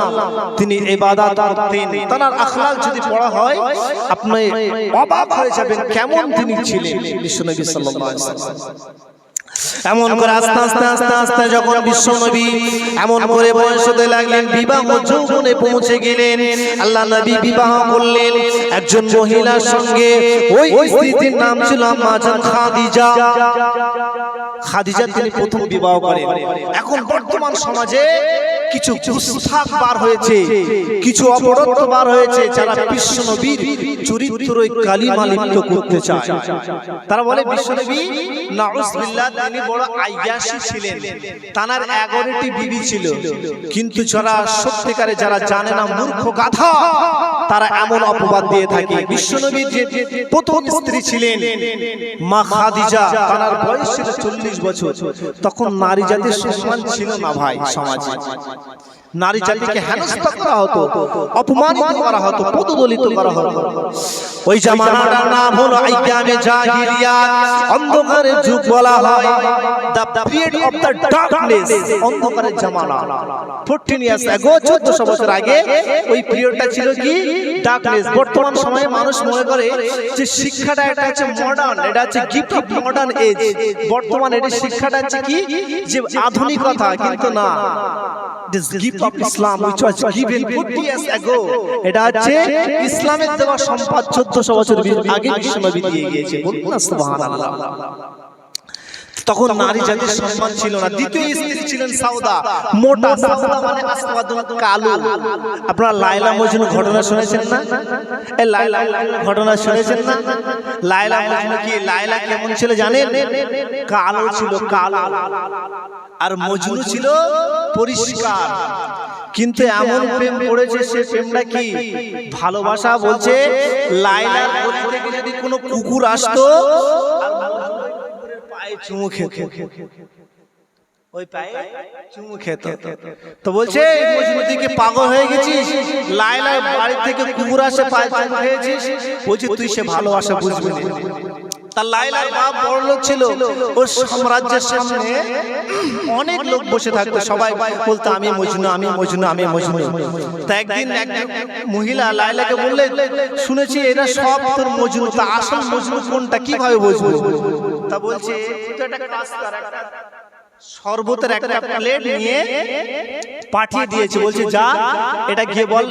তিনি ইবাদত করতেন, তার আখলাক যদি পড়া হয় আপনি অবাক হয়ে যাবেন কেমন তিনি ছিলেন বিশ্বনবী সাল্লাল্লাহু আলাইহি ওয়াসাল্লাম। এমন করে আস্তে আস্তে আস্তে আস্তে যখন বিশ্বনবী এমন করে বয়স হতে লাগলেন, বিবাহ যৌবনে পৌঁছে গেলেন, আল্লাহ নবী বিবাহ করলেন একজন মহিলার সঙ্গে। ওই স্ত্রীর নাম ছিল আম্মা জান খাদিজা। খাদিজা তিনি প্রথম বিবাহ করেন। এখন বর্তমান সমাজে কিছু কুস্থাক বার হয়েছে, কিছু অপরাধ বার হয়েছে, যারা বিশ্বনবীর চরিত্রই কালিমা লিপ্ত করতে চায়। তারা বলে বিশ্বনবী নাউজুবিল্লাহ তিনি বড় আইয়াসী ছিলেন, তানার 11টি বিবি ছিল। কিন্তু যারা সত্যিকারে যারা জানে না, মূর্খ গাধা, তারা এমন অপবাদ দিয়ে থাকে। বিশ্বনবীর যে প্রথম স্ত্রী ছিলেন মা খাদিজা, তার বয়স ছিল 40 বছর। তখন নারী জাতির সম্মান ছিল না ভাই সমাজে। নারী জাতিকে হেনস্থা করা হতো, অপমানিত করা হতো, পদদলিত করা হতো। ওই জামানাটার নাম হলো আইয়ামে জাহিলিয়াত, অন্ধকারের যুগ বলা হয়। The period of the darkness, অন্ধকারের জামানা। 14 ইয়ার্স ago, 1400 বছর আগে ওই পিরিয়ডটা ছিল কি ডার্কনেস। বর্তমান সময়ে মানুষ মনে করে যে শিক্ষাটা এটা হচ্ছে মডার্ন, এটা হচ্ছে গিফট অফ মডার্ন এজ। বর্তমান এর শিক্ষাটা হচ্ছে কি যে আধুনিকতা, কিন্তু না। This gift of Islam which was given 40 years ago, এটা হচ্ছে ইসলামের দেওয়া সম্পদ 1400 বছর আগে বিশ্বনবী দিয়ে গিয়েছে। বলুন না সুবহানাল্লাহ। তখন নারী জাতির সম্মান ছিল না। দ্বিতীয় স্ত্রী ছিলেন সাউদা, মোটা। সাউদা মানে আসওয়াদুন, কালো। আপনারা লায়লা মজনু ঘটনা শুনেছেন না? এই লায়লা ঘটনা শুনেছেন না? লায়লা মজনু কি, লায়লা কেমন ছিল জানেন? কালো ছিল, কালো। আর মজনু ছিল পরিষ্কার। কিন্তু এমন প্রেম পড়েছে, সে প্রেমটা কি ভালোবাসা। বলছে লায়লার গলি থেকে যদি কোনো কুকুর আসতো চুমু খেত, ওই পায়ে চুমু খেত। তো বলছে মজনু দিকে পাগল হয়ে গেছিস, লায়লার বাড়ি থেকে কুকুর আসে পায়ে চুমু খেয়েছিস। বলছে তুই সে ভালোবাসা বুঝবি না। তার লায়লার বাপ বড় লোক ছিল, ওর সাম্রাজ্যের সামনে অনেক লোক বসে থাকতো, সবাই বলতো আমি মজনু, আমি মজনু, আমি মজনু। তা একদিন এক মহিলা লায়লাকে বললেন, শুনেছি এরা সব তোর মজনু, তা আসল মজনু কোনটা, কিভাবে বুঝবো? তা বলছে শরবতের একটা প্লেট নিয়ে পাঠিয়ে দিয়েছে। বলছে যা এটা গিয়ে বল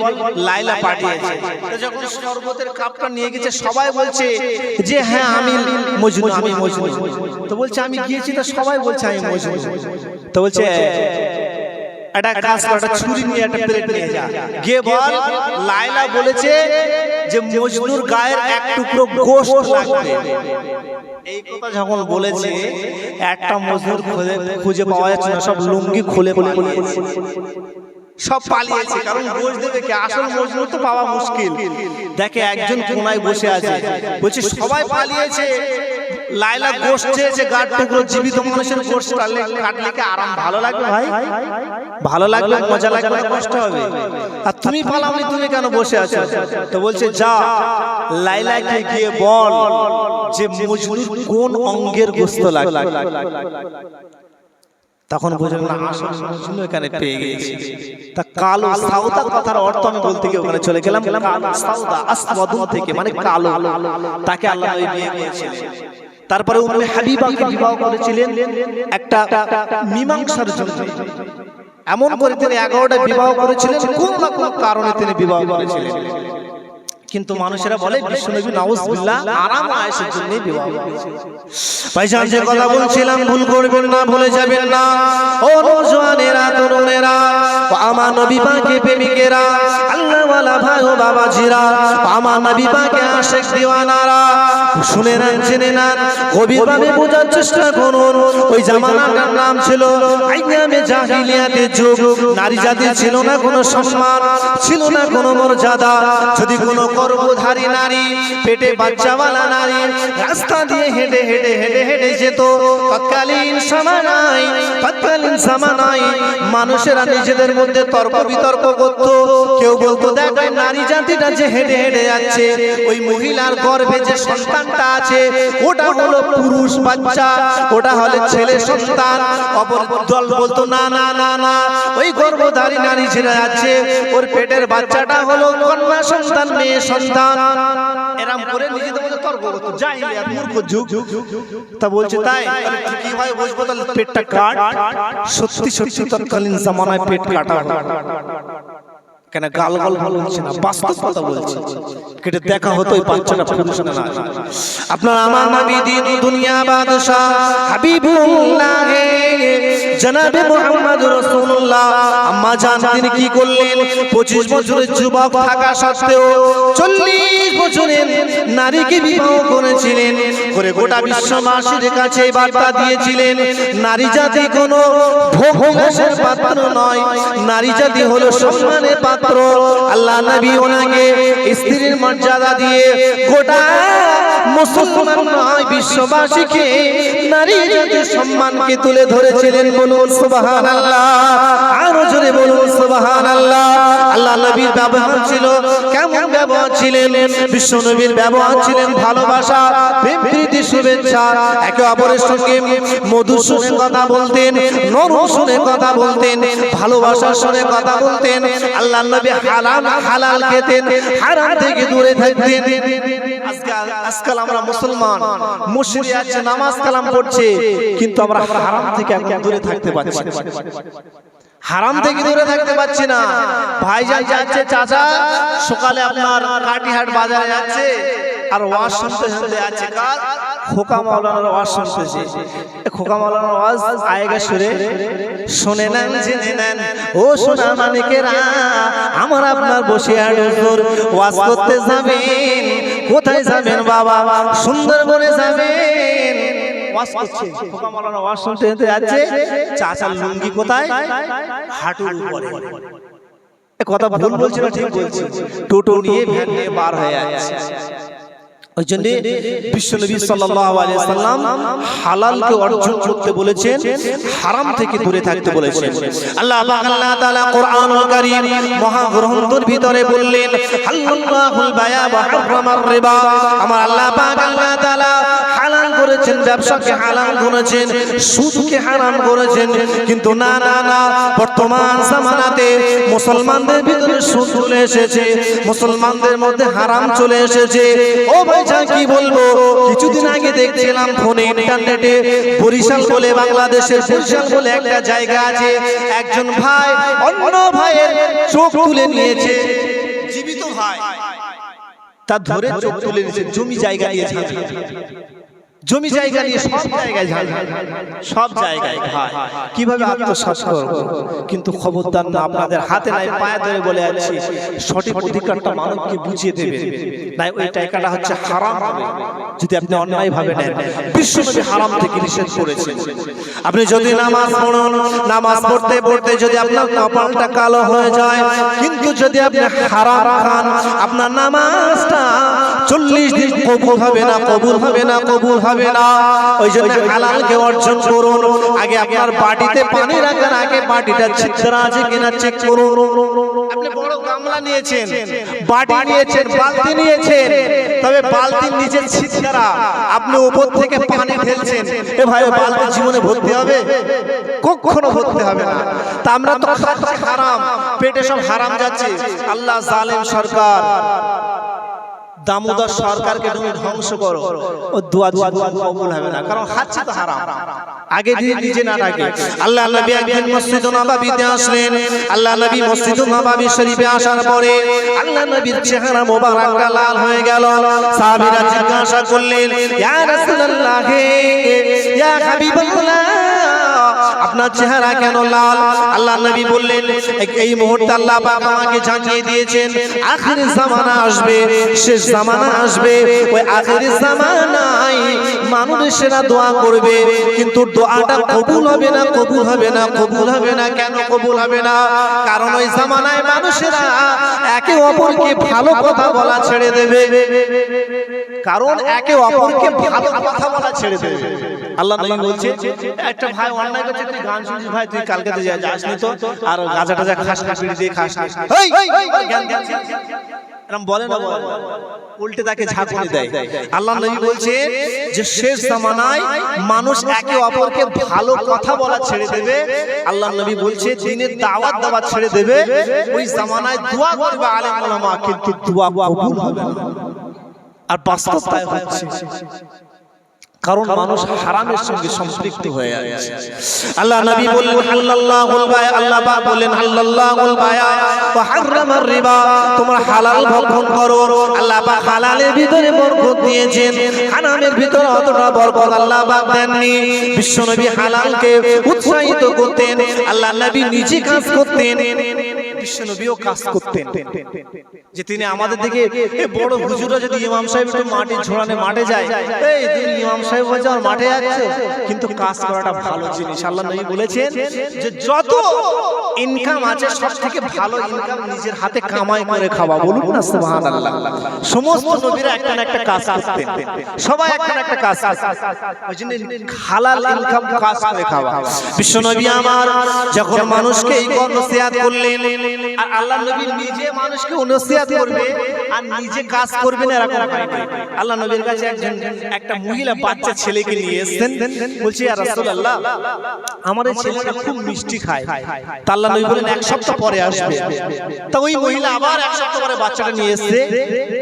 লায়লা পাঠিয়েছে। তো যখন শরবতের কাপটা নিয়ে গেছে, সবাই বলছে যে হ্যাঁ আমি মজনু, আমি মজনু। তো বলছে আমি গিয়েছি, তো সবাই বলছে আমি মজনু। তো বলছে একটা কাজ কর, একটা ছুরি নিয়ে একটা প্লেট নিয়ে যা, গিয়ে বল লায়লা বলেছে যে মজনুর গায়ের এক টুকরো গোশত লাগবে। এই কথা যখন বলেছে, একটা মজনুর খুঁজে পাওয়া যাচ্ছে না, সব লুঙ্গি খুলে পালিয়েছে, সব পালিয়েছে। কারণ গোশ দেবে কে? আসল মজনু তো পাওয়া মুশকিল। দেখে একজন কোনায় বসে আছে, বলছে সবাই পালিয়েছে, লায়লা গোশ চেয়েছে, গাঢ় টুকরো জীবিত মানুষের গোশ কাটলে কি আরাম ভালো লাগবে ভাই? ভালো লাগবে, মজা লাগবে, কষ্ট হবে। আর তুমি পালাওনি, তুমি কেন বসে আছো? তো বলছে যা লায়লাকে গিয়ে বল যে মজনুর কোন অঙ্গের গোশত লাগবে। তখন বুঝলেন না আসল মজনু এখানে পেয়ে গেছে। তা কালো সাউদা কথার অর্থ আমি বলতে গিয়ে ওখানে চলে গেলাম। কালো সাউদা আসওয়াদুন থেকে মানে কালো, তাকে আল্লাহ নবী বিয়ে করেছিলেন। তারপরে উম্মে হাবিবাকে বিবাহ করেছিলেন একটা মীমাংসার জন্য। এমন করে তিনি 11টা বিবাহ করেছিলেন, কোন না কোন কারণে তিনি বিবাহ করেছিলেন। কিন্তু মানুষেরা বলে বিশ্বনবী নাউজুবিল্লাহ আরাম আয়েশের জন্য বিবাহ করেছিলেন। ভাইজান যে কথা বলছিলাম ভুল করবেন না, ভুলে যাবেন না। ও নওজওয়ানেরা, তরুণেরা, আমার নবী পাকের প্রেমিকেরা, আল্লাহ ওয়ালা ভাই ও বাবাজিরা, আমার নবী পাকের আশিক দিওয়ানারা, শুনে নেন, জেনে নেন, গভীরভাবে বোঝার চেষ্টা করুন। ওই জামানাটার নাম ছিল আইয়ামে জাহিলিয়াতের যুগ। নারী জাতির ছিল না কোনো সম্মান, ছিল না কোনো মর্যাদা। যদি কোনো গর্ভধারী নারী, পেটে বাচ্চাওয়ালা নারী রাস্তা দিয়ে হেঁটে হেঁটে হেঁটে হেঁটে যেত, তৎকালীন জামানায় মানুষেরা নিজেদের মধ্যে তর্ক বিতর্ক করত। কেউ বলতো দেখ নারী জাতিটা যে হেঁটে হেঁটে যাচ্ছে, ওই মহিলার গর্ভে যে সন্তানটা আছে ওটা হলো পুরুষ বাচ্চা, ওটা হলো ছেলে সন্তান। অপর দল বলতো না না না না, ওই গর্ভধারী নারী ছেড়ে যাচ্ছে, ওর পেটের বাচ্চাটা হলো কন্যা সন্তান, মেয়ে সন্তান। এরকম করে নিজেদের মধ্যে তর্ক করতো, জাহিলিয়াত মূর্খ যুগ। তা বলছে তাই কিভাবে বুঝবো তাহলে পেটটা কাট? সত্যি সত্যি তৎকালীন জামানায় পেট কাটা, কেন গাল গাল ভালো বলছে না, বাস্তব কথা বলছে। কেটে দেখা হতো ওই বাচ্চাটা পুরুষ না। আপনার আমার নবী দিন দুনিয়া বাদশা হাবিবুল্লাহ জনাবে মুহাম্মদ রাসূলুল্লাহ, আম্মা জান তিনি কি করলেন? 25 বছরের যুবক থাকা সত্ত্বেও 40 বছরের নারীকে বিবাহ করেছিলেন। করে গোটা বিশ্ববাসীর কাছে বার্তা দিয়েছিলেন নারী জাতি কোনো ভোগবিলাসের পাত্র নয়, নারী জাতি হলো সম্মানের পাত্র। আল্লাহ নবী ওনাকে স্ত্রীর মর্যাদা দিয়ে গোটা মুসলমান নয় বিশ্ববাসীকে নারী জাতির সম্মানকে তুলে ধরেছিলেন। বলুন সুবহানাল্লাহ, আরো জোরে বলুন সুবহানাল্লাহ। আল্লাহ নবীর ব্যবহার ছিল কেমন? ব্যবহার ছিলেন বিশ্ব নবীর ব্যবহার ছিলেন ভালোবাসা, প্রেম, প্রীতি, শুভেচ্ছা, একে অপরের সঙ্গে মধুর সুরে কথা বলতেন, নরম সুরে কথা বলতেন, ভালোবাসার সুরে কথা বলতেন। আল্লাহ নবী হালাল খেতেন, হারাম থেকে দূরে থাকতেন। আজকাল আমরা মুসলমান মসজিদে যাচ্ছে, নামাজ কালাম পড়ছে, কিন্তু আমরা হারাম থেকে একদম দূরে থাকতে পারছি না। হারাম থেকে দূরে থাকতে পারছি না। ভাইজান যাচ্ছে, চাচা সকালে আপনার কাটিহাট বাজারে যাচ্ছে, আর ওয়াজ শুনতে শুনতে যাচ্ছে, কার? খোকা মাওলানার ওয়াজ শুনতেছে। খোকা মাওলানার ওয়াজ আয়েগা সুরে শুনে নেন, জেনে নেন। ও সোনা মানিকেরা, আমার আপনার বসে আর হুজুর ওয়াজ করতে যাবেন। কোথায় যাবেন বাবা? সুন্দরবনে যাবেন। ওয়াজ করছে, খোকা মাওলানা ওয়াজ শুনতে শুনতে যাচ্ছে, চাচার লুঙ্গি কোথায়? হাঁটুর উপরে। কথা ভুল বলছি না ঠিক বলছি? টোটো নিয়ে ভ্যান নিয়ে বার হয়ে যাচ্ছে। ওই জন্য বিশ্বনবী সাল্লাল্লাহু আলাইহি সাল্লাম হালালকে অর্জন করতে বলেছেন, হারাম থেকে দূরে থাকতে বলেছেন। আল্লাহ তাআলা কোরআনুল কারীম মহাগ্রন্থের ভিতরে বললেন, হাল্লাল্লাহুল বায়া ওয়া হারামার রিবা। আমার আল্লাহ পাক আল্লাহ তাআলা হালাল করেছেন, ব্যবসাকে হালাল করেছেন, সুদকে হারাম করেছেন। কিন্তু না না না, বর্তমান জামানাতে মুসলমানদের ভিতরে সুদ চলে এসেছে, মুসলমানদের মধ্যে হারাম চলে এসেছে। ও কি বলবো, কিছুদিন আগে দেখছিলাম ফোনে ইন্টারনেটে, বরিশাল বলে, বাংলাদেশের বরিশাল বলে একটা জায়গা আছে, একজন ভাই অন্য ভাইয়ের চোখ তুলে নিয়েছে, জীবিত ভাই, তার ধরে চোখ তুলে নিয়েছে, জমি জায়গা নিয়েছে, জমি জায়গা নিয়ে সব জায়গায় ভাই কিভাবে আত্মসাৎ করবো। কিন্তু খবরদার না, আপনাদের হাতে নাই পায়ে ধরে বলে যাচ্ছি, সঠিক অধিকারটা মানবকে বুঝিয়ে দেবে। তাই ওই টাকাটা হচ্ছে হারাম হবে যদি আপনি অন্যায় ভাবে নেন। বিশ্বনবী হারাম থেকে নিষেধ করেছেন। আপনি যদি নামাজ পড়ুন, নামাজ পড়তে পড়তে যদি আপনার কপালটা কালো হয়ে যায়, কিন্তু যদি আপনি হারাম খান, আপনার নামাজটা 40 দিন কবুল হবে না, কবুল হবে না, কবুল হবে না। ওই জন্য হালালকে অর্জন করুন। আগে আপনার বাটিতে পানি রাখার আগে বাটিটা ছিদ্র আছে কিনা চেক করুন। আপনি বড় গামলা নিয়েছেন, বাটি নিয়েছেন, বালতি নিয়েছেন, তবে বালতির নিচে ছিদ্র, আপনি উপর থেকে পানি ঢেলছেন, এ ভাই বালতি জীবনে ভর্তি হবে? কখনো ভর্তি হবে না। তা আমরা তো খাচ্ছি হারাম, পেটে সব হারাম যাচ্ছে। আল্লাহ জালেম সরকার, দামোদর সরকারকে তুমি ধ্বংস করো, ও দোয়া কবুল হবে না, কারণ খাচ্ছে তো হারাম। আগে নিজে না থাকে। আল্লাহ নবী একদিন মসজিদ নববীতে আসলেন। আল্লাহ নবী মসজিদ নববী শরীফে আসার পরে আল্লাহ নবীর চেহারা মোবারকটা লাল হয়ে গেল। সাহাবীরা জিজ্ঞাসা করলেন, ইয়া রাসূলুল্লাহ, ইয়া হাবিবাল্লাহ, আপনার চেহারা কেন লাল? আল্লাহ নবী বললেন, এই মুহূর্তে আল্লাহ পাক আমাকে জানিয়ে দিয়েছেন আখির জামানা আসবে, শেষ জামানা আসবে। ওই আখির জামানায় মানুষেরা দোয়া করবে, কিন্তু দোয়াটা কবুল হবে না, কবুল হবে না, কবুল হবে না। কেন কবুল হবে না? কারণ ওই জামানায় মানুষেরা একে অপরকে ভালো কথা বলা ছেড়ে দেবে। কারণ একে অপরকে ভালো কথা বলা ছেড়ে দেবে। আল্লাহ নবী বলছে, একটা ভাই অন্যায় করছে, তুই গান শুনছিস ভাই, তুই কালকে তো যাসনি তো, আর গাঁজা টাজা খাস না, বিড়ি দিয়ে খাস না, এরকম বলে না, উল্টে তাকে ঝাঁকুনি দেয়। আল্লাহ নবী বলছে যে শেষ জামানায় মানুষ একে অপরকে ভালো কথা বলা ছেড়ে দেবে। আল্লাহ নবী বলছে দিনের দাওয়াত দেওয়া ছেড়ে দেবে। ওই জামানায় দোয়া করবে আলেম ওলামা, কিন্তু দোয়া কবুল হবে না। আর বাস্তব তাই হচ্ছে, কারণ মানুষ হারামের সঙ্গে সম্পৃক্ত হয়ে আছে। আল্লাহ নবী বললেন হালাল্লাহুল বায়া, আল্লাহ পাক বললেন হালাল্লাহুল বায়া ওয়া হারামার রিবা, তোমরা হালাল ভক্ষণ করো। আল্লাহ পাক হালালের ভিতরে বরকত দিয়েছেন, হারামের ভিতরে অতটা বরকত আল্লাহ পাক দেননি। বিশ্বনবী হালালকে উৎসাহিত করতেন, আল্লাহ নবী নিজে কাজ করতেন। বিশ্বনবীও কাজ করতেন, যে তিনি আমাদের দিকে বড় হুজুরা যদি ইমাম সাহেব একটু মাটি ঝোড়ানে মাঠে যায়, এই তুমি ইমাম সাহেব হয়ে যাও মাঠে যাচ্ছে, কিন্তু কাজ করাটা ভালো জিনিস। আল্লাহ নবী বলেছেন যে যত ইনকাম আছে সব থেকে ভালো ইনকাম নিজের হাতে কামাই করে খাওয়া। বলুন না সুবহানাল্লাহ। সমস্ত নবীরা একটা না একটা কাজ করতেন, সবাই একটা না একটা কাজ করতেন, ওই জন্য হালাল ইনকাম কাজ করে খাওয়া। বিশ্বনবী আমার যখন মানুষকে এই নসিহত করলেন, আর আল্লাহ নবী নিজে মানুষকে নসিহত করবে আর নিজে কাজ করবেন, এরকম হয় না। আল্লাহ নবীর কাছে একটা মহিলা বাচ্চা ছেলেকে নিয়ে এসেছেন, বলছে ইয়া রাসূলুল্লাহ আমার এই ছেলেটা খুব মিষ্টি খায়। তা আল্লাহ নবী বলেন এক সপ্তাহ পরে আসবে। তা ওই মহিলা আবার এক সপ্তাহ পরে বাচ্চাটা নিয়ে এসেছে,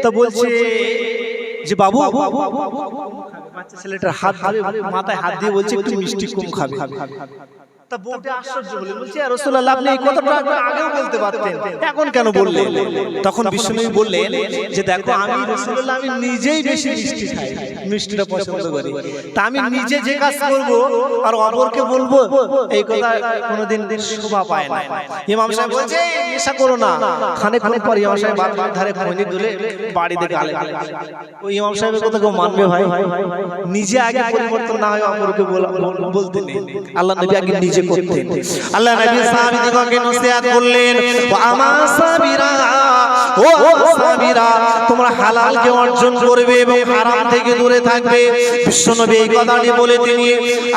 তা বলছে যে বাবু, বাচ্চা ছেলেটার হাত ধরে মাথায় হাত দিয়ে বলছে একটু মিষ্টি কম খাবে। তা বউটা আশ্চর্য হলেন, বলছে ইয়া রাসূলুল্লাহ আপনি এই কথাটা আগেও বলতে পারতেন, এখন কেন বললেন? তখন বিশ্বনবী বললেন যে দেখো আমি রাসূলুল্লাহ আমি নিজেই বেশি মিষ্টি খাই, মিষ্টিটা পছন্দ করি, তা আমি নিজে যে কাজ করব আর অপরকে বলবো এই কথা কোনোদিন শোভা পায় না। ইমাম সাহেব বলছে নেশা করো না, খানিকক্ষণ পর ইমাম সাহেব বাবার ধারে খৈনি তুলে বাড়িতে গালে। ওই ইমাম সাহেবের কথা কেউ মানবে ভাই? নিজে আগে পরিবর্তন না হয় অপরকে বলতে নেই। আল্লাহ নবী আগে নিজে করতেন। আল্লাহ নবী সাহাবীদেরকে নসিহত করলেন, ওয়া আমা সাবিরা, ও সাবিরা তোমরা হালালকে অর্জন করবে এবং হারাম থেকে দূরে থাকবে। বিশ্বনবী এই কথাটি বলে তিনি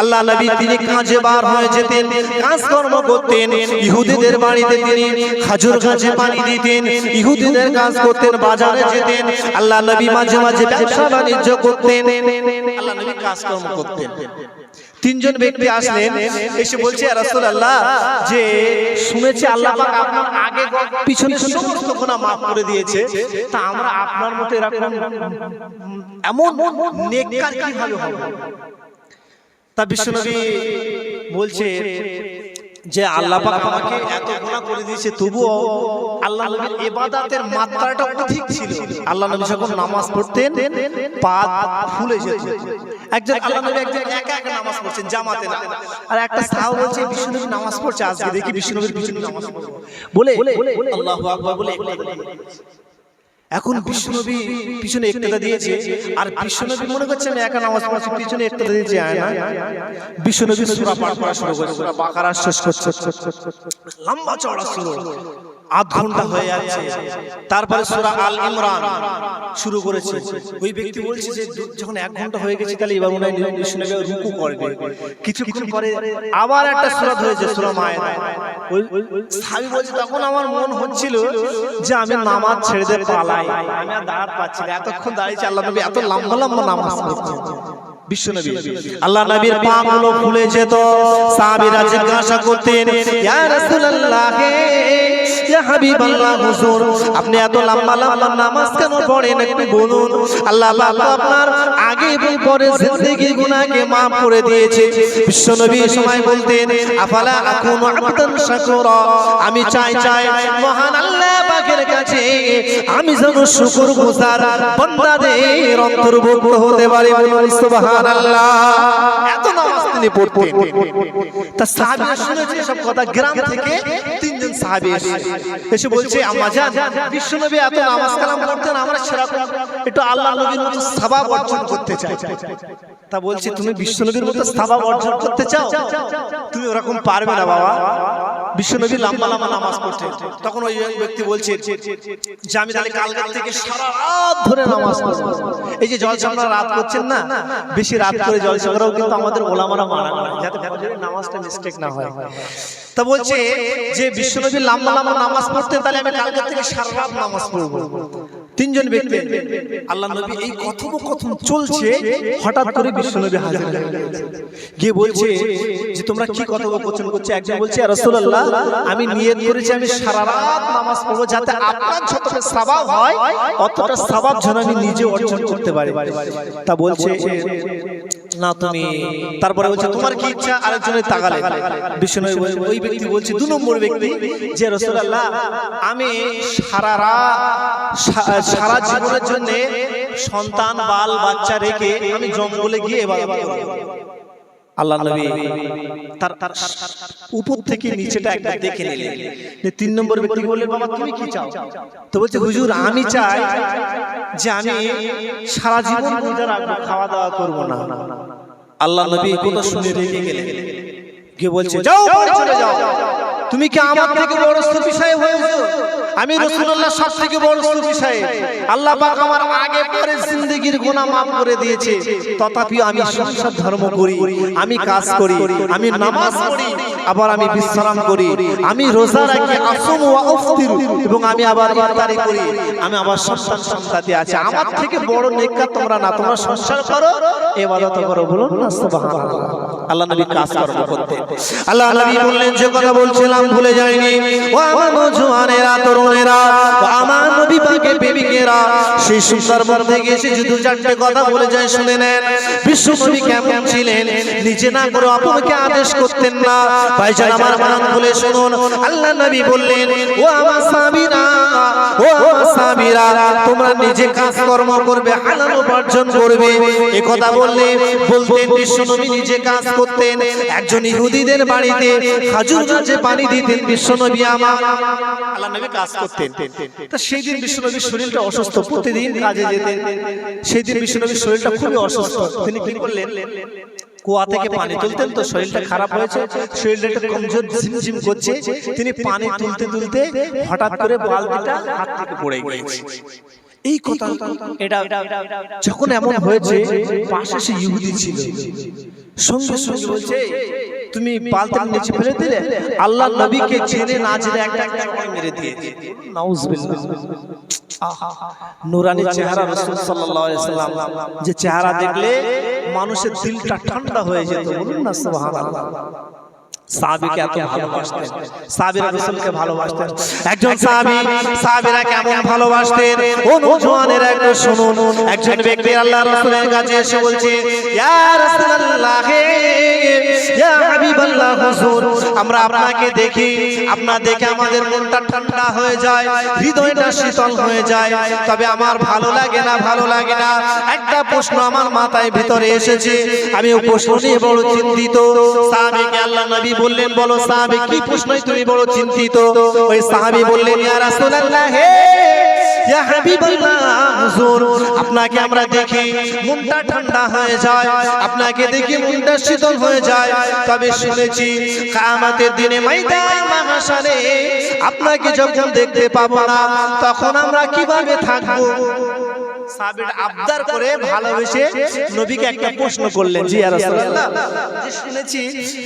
আল্লাহ নবী তিনি কাজে বার হয়ে যেতেন, কাজকর্ম করতেন। ইহুদিদের বাড়িতে তিনি খাজুর গাছে পানি দিতেন, ইহুদিদের কাজ করতেন, বাজারে যেতেন। আল্লাহ নবী মাঝে মাঝে ব্যবসা বাণিজ্য করতেন, আল্লাহ নবী কাজকর্ম করতেন। তিনজন ব্যক্তি আসলেন, এসে বলছে ইয়া রাসূলুল্লাহ যে শুনেছি আল্লাহ পাক আপনার আগে পিছনে সমস্ত গুনাহ maaf করে দিয়েছে, তা আমরা আপনার মতো এরকম এমন নেককার কিভাবে হব? তা বিশ্বনবী বলছে যে আল্লাহ পাক আমাকে এত গুনাহ করে দিয়েছে, তবুও আল্লাহ নবীর ইবাদতের মাত্রাটা অধিক ছিল। আল্লাহ নবী যখন নামাজ পড়তেন পা ফুলে যেত। একজন আল্লাহ নবী একজন একা একা নামাজ পড়ছেন জামাতে না, আর একটা সাহাবা বলছে বিশ্বনবী নামাজ পড়ছে, আজকে দেখি বিশ্বনবীর পিছনে নামাজ পড়ছে বলে আল্লাহু আকবার বলে এখন বিশ্বনবী পিছনে ইক্তেদা দিয়েছে, আর বিশ্বনবী মনে করছে আমি একা নামাজ পড়ছি, পিছনে ইক্তেদা দিয়েছে না। বিশ্বনবী সূরা পাঠ করা শুরু করেছে, সূরা বাকারা শেষ করছে, লম্বা চওড়া সূরা, আধ ঘন্টা হয়ে যাচ্ছে। তারপরে সূরা আল ইমরান শুরু করেছে। ওই ব্যক্তি বলছে যে যখন 1 ঘন্টা হয়ে গেছে তাহলে এবার মনে হয় বিশ্বনবী রুকু করবে। কিছুক্ষণ পরে আবার একটা সূরা হয়েছে, সূরা মায়েদা। ওই সাহাবী বলছে তখন আমার মন হচ্ছিল যে আমি নামাজ ছেড়ে দিয়ে পালাই, আমি আর দাঁড়াতে পারছি না, এতক্ষণ দাঁড়িয়েছি আল্লাহ নবী এত লম্বা লম্বা নামাজ পড়ছেন। বিশ্বনবী আল্লাহ নবীর পাগুলো ফুলে যেত, সাহাবীরা জিজ্ঞাসা করতেন ইয়া রাসূলুল্লাহ ইয়া হাবিবাল্লাহ হুজুর আপনি এত লম্বা লম্বা নামাজ কেন পড়েন একটু বলুন। আল্লাহ পাক আপনার আগে এবং পরে জিন্দেগি গুনাহকে maaf করে দিয়েছে। বিশ্বনবী সময় বলতেন আফালা আকুনু আবদান শাকুরা, আমি চাই মহান আল্লাহ পাকের কাছে আমি যেন শুকরগুজার বান্দাদের অন্তর্ভুক্ত হতে পারি। বলুন সুবহানাল্লাহ। এত নামাজ তিনি পড়তেন। তা সাহাবীরা শুনেছে সব কথা, গ্রাম থেকে তিনজন সাহাবী এসে বলছে আম্মা জান বিশ্বনবী এত নামাজ কালাম পড়তেন, আমরা সেরকম একটু আল্লাহ নবীর মতো সওয়াব অর্জন করতে চাই। তা বলছে তুমি বিশ্বনবীর মতো সওয়াব অর্জন করতে চাও, তুমি ওরকম পারবে না বাবা। বিশ্বনবী লম্বা লম্বা নামাজ পড়তেন। তখন ওই ব্যক্তি বলছে যে আমি তাহলে কালকে থেকে সারা রাত ধরে নামাজ পড়ব। এই যে জলসা আপনারা রাত করছেন না, বেশি রাত করে জলসা করাও কিন্তু আমাদের ওলামারা মানা করে যাতে ফজরের নামাজটা মিস্টেক না হয়। তা বলছে যে বিশ্বনবী লম্বা লম্বা নামাজ পড়তেন, তাহলে আমি কালকে থেকে সারা রাত নামাজ পড়ব। তিনজন ব্যক্তি আল্লাহ নবী এই কথোপকথন চলছে, হঠাৎ করে বিশ্বনবী হাজির হয়ে গিয়ে বলছে যে তোমরা কি কথোপকথন করছো? একজন বলছে ইয়া রাসূলুল্লাহ আমি নিয়ত করেছি আমি সারা রাত নামাজ পড়ব, যাতে আপনার যতটা সওয়াব হয় অতটা সওয়াব যেন আমি নিজে অর্জন করতে পারি। তা বলছে না তুমি, তারপরে বলছে তোমার কি ইচ্ছা? আরেকজনের তাকালে বিশ্বনবী ওই ব্যক্তি বলছে 2 নম্বর ব্যক্তি যে রাসূলুল্লাহ আমি সারা জীবনের জন্য সন্তান বাল বাচ্চা রেখে আমি জঙ্গলে গিয়ে ইবাদত করব। আল্লাহ নবী তার উপর থেকে নিচেটা একটা দেখে নিলেন। 3 নম্বর ব্যক্তি বললেন, বাবা তুমি কি চাও? তো বলছে, হুজুর আমি চাই যে আমি সারা জীবন রোজা রাখবো, খাওয়া দাওয়া করবো না। আল্লাহ নবী কথা শুনে রেগে গেলেন, কে বলছে যাও চলে যাও, তুমি কি আমার থেকে বড় সুফি সাহেব হয়েছো? আমি রাসূলুল্লাহ সব থেকে বড় সুফি সাহেব। আল্লাহ পাক আমার আগে পরে জিন্দেগীর গুনাহ maaf করে দিয়েছে, তথাপি আমি সংসার ধর্ম করি, আমি কাজ করি, আমি নামাজ পড়ি, আবার আমি বিশ্রাম করি, আমি রোজা রাখি, আসুম ওয়া আফতির, এবং আমি আবার ইফতারি করি, আমি আবার সন্তান সন্ততি আছে। আমার থেকে বড় নেককার তোমরা না, তোমরা সংসার করো, ইবাদত করো, বলুন না সুবহানাল্লাহ। আল্লাহ নবী কাজ কর্ম করতেন। আল্লাহ নবী বললেন, যে কথা বলছিলাম ভুলে যাইনি, ও আমার নওজওয়ানেরা, তরুণেরা, ও আমার নবী পাকের প্রেমিকেরা, সেই সুন্দর মধ্যে গেছে যদি 4টে কথা বলে যায়, শুনে নেন। বিশ্ব নবী কেমন ছিলেন? নিজে না করে অপরকে আদেশ করতেন না। ভাইজান আমার মান বলে শুনুন, আল্লাহ নবী বললেন, ও আমার সাহাবীরা, ও আমার সাহাবীরা, তোমরা নিজে কাজ কর্ম করবে, হালাল উপার্জন করবে। এই কথা বলতেন বিশ্ব নবী নিজে কাজ করতেন। একজন ইহুদিদের বাড়িতে খাজুর গাছে পানি দিতেন বিশ্ব নবী আমার, আল্লাহ নবী কাজ করতেন। তো সেই দিন বিশ্ব নবীর শরীরটা অসুস্থ, প্রতিদিন কাজে যেতেন। সেই দিন বিশ্ব নবীর শরীরটা খুবই অসুস্থ। তিনি কি করলেন, কুয়া থেকে পানি তুলতেন, তো শরীরটা খারাপ হয়েছে, শরীরটা একটু কমজোর, ঝিমঝিম করছে। তিনি পানি তুলতে তুলতে হঠাৎ করে বালতিটা হাত থেকে পড়ে গিয়েছে। এই কথা এটা যখন এমন হয়েছে, পাশে সে ইহুদি ছিল, সঙ্গে সঙ্গে বলছে, তুমি বালতির নিচে ফেলে দিলে, আল্লাহ নবীকে জেনে না জেনে একটা মেরে দিয়েছে। নাউজুবিল্লাহ। নূরানি চেহারা রাসূল সাল্লাল্লাহু আলাইহি সাল্লাম, যে চেহারা দেখলে মানুষের দিলটা ঠান্ডা হয়ে যেত, বলুন না সুবহানাল্লাহ। সাহাবীকে এত ভালোবাসতেন, সাহাবীরা রাসূলকে ভালোবাসতেন। একজন সাহাবীরা কেমন ভালোবাসতেন, ও নওজওয়ানেরা একটু শুনুন। একজন ব্যক্তি আল্লাহ রাসূলের কাছে এসে বলছে, ইয়া রাসূলুল্লাহ, ইয়া হাবিবাল্লাহ, হুজুর আমরা আপনাকে দেখি, আপনার দেখে আমাদের মনটা ঠান্ডা হয়ে যায়, হৃদয়টা শীতল হয়ে যায়, তবে আমার ভালো লাগে না। একটা প্রশ্ন আমার মাথায় ভিতরে এসেছে, আমি ওই প্রশ্ন নিয়ে বড় চিন্তিত। সাহাবীকে আল্লাহ নবী বললেন, বলো সাহাবী কি প্রশ্নই তুমি বড় চিন্তিত? ওই সাহাবী বললেন, ইয়া রাসূলুল্লাহ, ইয়া হাবিবাল্লাহ, হুজুর আপনাকে আমরা দেখি মনটা ঠান্ডা হয়ে যায়, আপনাকে দেখি মনটা শীতল হয়ে যায়, তবে শুনেছি কিয়ামতের দিনে ময়দান মাহশারে আপনাকে যখন দেখতে পাবো না, তখন আমরা কিভাবে থাকবো? সাহাবীরা আবদার করে ভালোবেসে নবীকে একটা প্রশ্ন করলেন, জি ইয়া রাসূলুল্লাহ, যে শুনেছি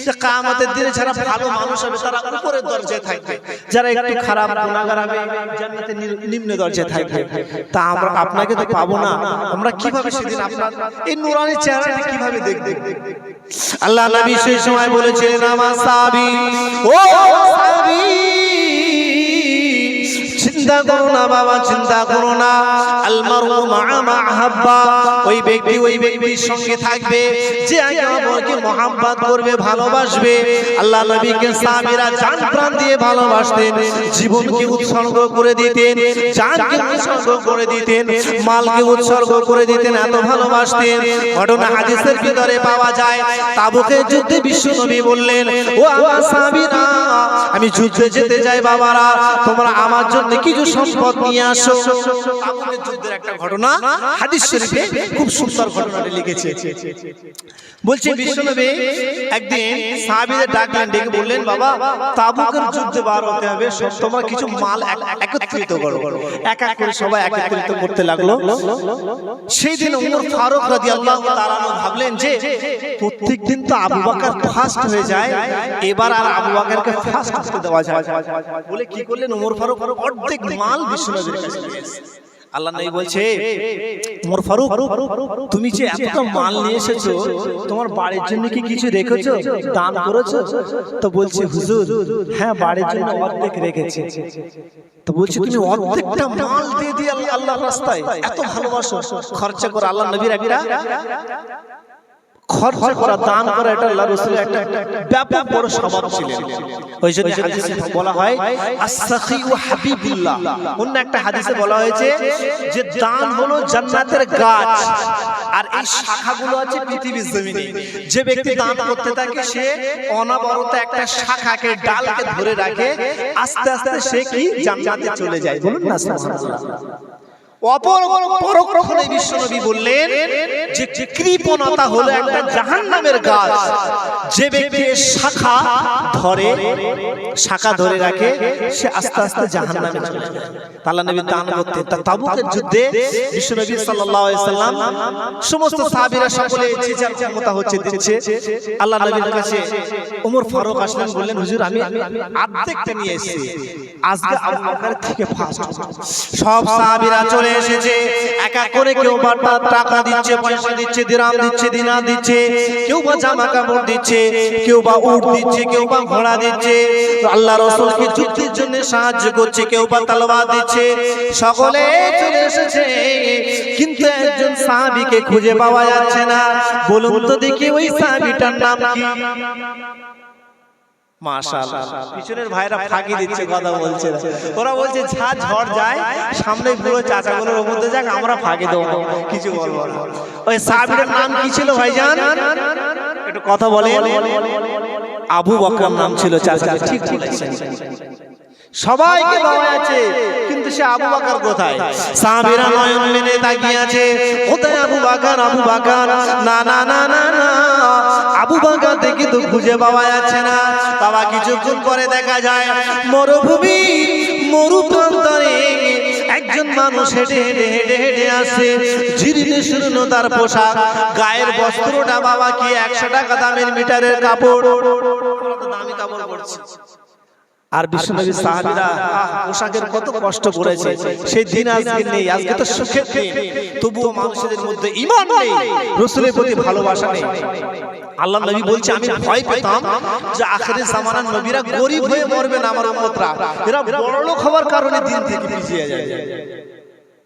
যে কিয়ামতের দিনে যারা ভালো মানুষ হবে তারা উপরের দরজায় থাকবে, যারা একটু খারাপ গুনাহগার হবে জান্নাতের নিম্ন দরজায় থাকবে, তা আমরা আপনাকে তো পাবো না, আমরা কিভাবে সেদিন আপনার এই নূরানি চেহারাটা কিভাবে দেখব? আল্লাহ নবী সেই সময় বলেছিলেন, আমার সাহাবী, ও সাহাবী, চিন্তা করো না বাবা, চিন্তা করো না, আল মারউ মা আহাব্বা, ওই ব্যক্তির সঙ্গে থাকবে যে আমাকে মহব্বত করবে, ভালোবাসবে। আল্লাহ নবীকে সাহাবীরা জান প্রাণ দিয়ে ভালোবাসতেন, জীবনকে উৎসর্গ করে দিতেন, জানকে উৎসর্গ করে দিতেন, মালকে উৎসর্গ করে দিতেন, এত ভালোবাসতেন। ঘটনা হাদিসের ভিতরে পাওয়া যায়, তাবুকের যুদ্ধে বিশ্ব নবী বললেন, ও আমার সাহাবীরা, আমি যুদ্ধে যেতে যাই, বাবারা তোমরা আমার জন্য কিছু সম্পদ নিয়ে আসো। তাবুকের যুদ্ধের একটা ঘটনা হাদিস শরীফে খুব সুন্দর ঘটনাটা লিখেছে। বলছে বিশ্বনবী একদিন সাহাবীদের ডাকলেন, ডেকে বললেন, বাবা তাবুকের যুদ্ধে বার হতে হবে, তোমরা কিছু মাল একত্রিত করো। এক এক করে সবাই একত্রিত করতে লাগলো। সেই দিন ওমর ফারুক রাদিয়াল্লাহু তাআলা ভাবলেন যে প্রত্যেকদিন তো আবু বকর ফার্স্ট হয়ে যায়, এবার আর আবু বকরকে ফার্স্ট হতে দেওয়া যায় বলে কি করলেন, ওমর ফারুক অর্ধেক মাল বিশ্বনবীর কাছে নিয়ে এসেছে। আল্লাহ নবী বলছে, ওমর ফারুক তুমি যে এতটা মাল নিয়ে এসেছো, তোমার বাড়ির জন্য কি কিছু রেখেছো, দান করেছো? তো বলছে, হুজুর হ্যাঁ বাড়ির জন্য অর্ধেক রেখেছি। তো বলছে, তুমি অর্ধেকটা মাল দিয়ে দিয়ে আল্লাহর রাস্তায় এত ভালোবাসো, খরচা করে। আল্লাহ নবীর একটা খরচা করা, দান করা, এটা আল্লাহ রাসূলের একটা ব্যাপক বড় স্বভাব ছিলেন। ওই জন্য হাদিসে বলা হয় আস-সাখিউ হাবিবুল্লাহ। অন্য একটা হাদিসে বলা হয়েছে যে দান হলো জান্নাতের গাছ, আর এই শাখাগুলো আছে পৃথিবীর জমিনে। যে ব্যক্তি দান করতে থাকে সে অনবরত একটা শাখাকে, ডালকে ধরে রাখে, আস্তে আস্তে সে কি জান্নাতে চলে যায়। বলুন না সুবহানাল্লাহ। অপর পরক্ষণে বিশ্বনবী বললেন যে কৃপণতা হলো একটা জাহান্নামের গাছ। যে ব্যক্তি শাখা ধরে রাখে সে আস্তে আস্তে জাহান্নামে চলে যায়। আল্লাহ নবী দান করতেন। তাবুকের যুদ্ধে বিশ্বনবী সাল্লাল্লাহু আলাইহি সাল্লাম সমস্ত সাহাবীরা সকলে যে যার ক্ষমতা হচ্ছে দিচ্ছে। আল্লাহ নবীর কাছে ওমর ফারুক আসলেন, বললেন হুজুর আমি অর্ধেকটা নিয়ে এসেছি, আজকে আবু বকর থেকে ফার্স্ট। সব সাহাবীরা চলে এসেছে, এক এক করে কেউ বা টাকা দিচ্ছে, পয়সা দিচ্ছে, দিরহাম দিচ্ছে, দিনার দিচ্ছে, কেউ বা জামা কাপড় দিচ্ছে, কেউ বা উট দিচ্ছে, কেউ বা ঘোড়া দিচ্ছে, আল্লাহ রাসূলকে যুদ্ধের জন্য সাহায্য করছে, কেউ বা তলোয়ার দিচ্ছে। সকলে চলে এসেছে, কিন্তু একজন সাহাবীকে খুঁজে পাওয়া যাচ্ছে না। বলুন তো দেখি ওই সাহাবীটার নাম কি? মাশাআল্লাহ, পিছনের ভাইরা ফাঁকি দিচ্ছে, কথা বলছে না। ওরা বলছে যা ঝড় যায়, সামনে বুড়ো চাচাগুলোর মধ্যে যাক, আমরা ফাঁকি দেবো, কিছু বলবো না। ওই সাহাবীর নাম কি ছিল ভাইজান? একটু কথা বলে। আবু বকর নাম ছিল চাচা। ঠিক বলেছেন, সবাইকে পাওয়া আছে, কিন্তু সে আবু বকর কোথায়? সাহাবীরা নয়ন মেলে তাকিয়ে আছে, কোথায় আবু বকর? আবু বকর না না না না না, আবু বকর দেখি তো খুঁজে পাওয়া যাচ্ছে না। বাবা কিছুক্ষণ পরে দেখা যায় মরুভূমি, মরুপ্রান্তরে একজন মানুষ হেঁটে হেঁটে হেঁটে হেঁটে আসছে, ঝিরিঝিরি শূন্য তার পোশাক, গায়ের বস্ত্রটা বাবা কি 100 টাকা দামের মিটারের কাপড়, দামি কাপড় পরছে। আর বিশ্বনবী সাহাবীরা পোশাকের কত কষ্ট করেছে, সেই দিন আজকে নেই। আজকে তো সুখের দিন, তবুও মানুষের মধ্যে ঈমান নেই, রাসূলের প্রতি ভালোবাসা নেই। আল্লাহ নবী বলছে আমি ভয় পেতাম যে আখিরের জামানার নবীরা গরিব হয়ে মরবে না, আমার উম্মতরা এরা বড়লোক হওয়ার কারণে দিন থেকে পিছিয়ে যায়।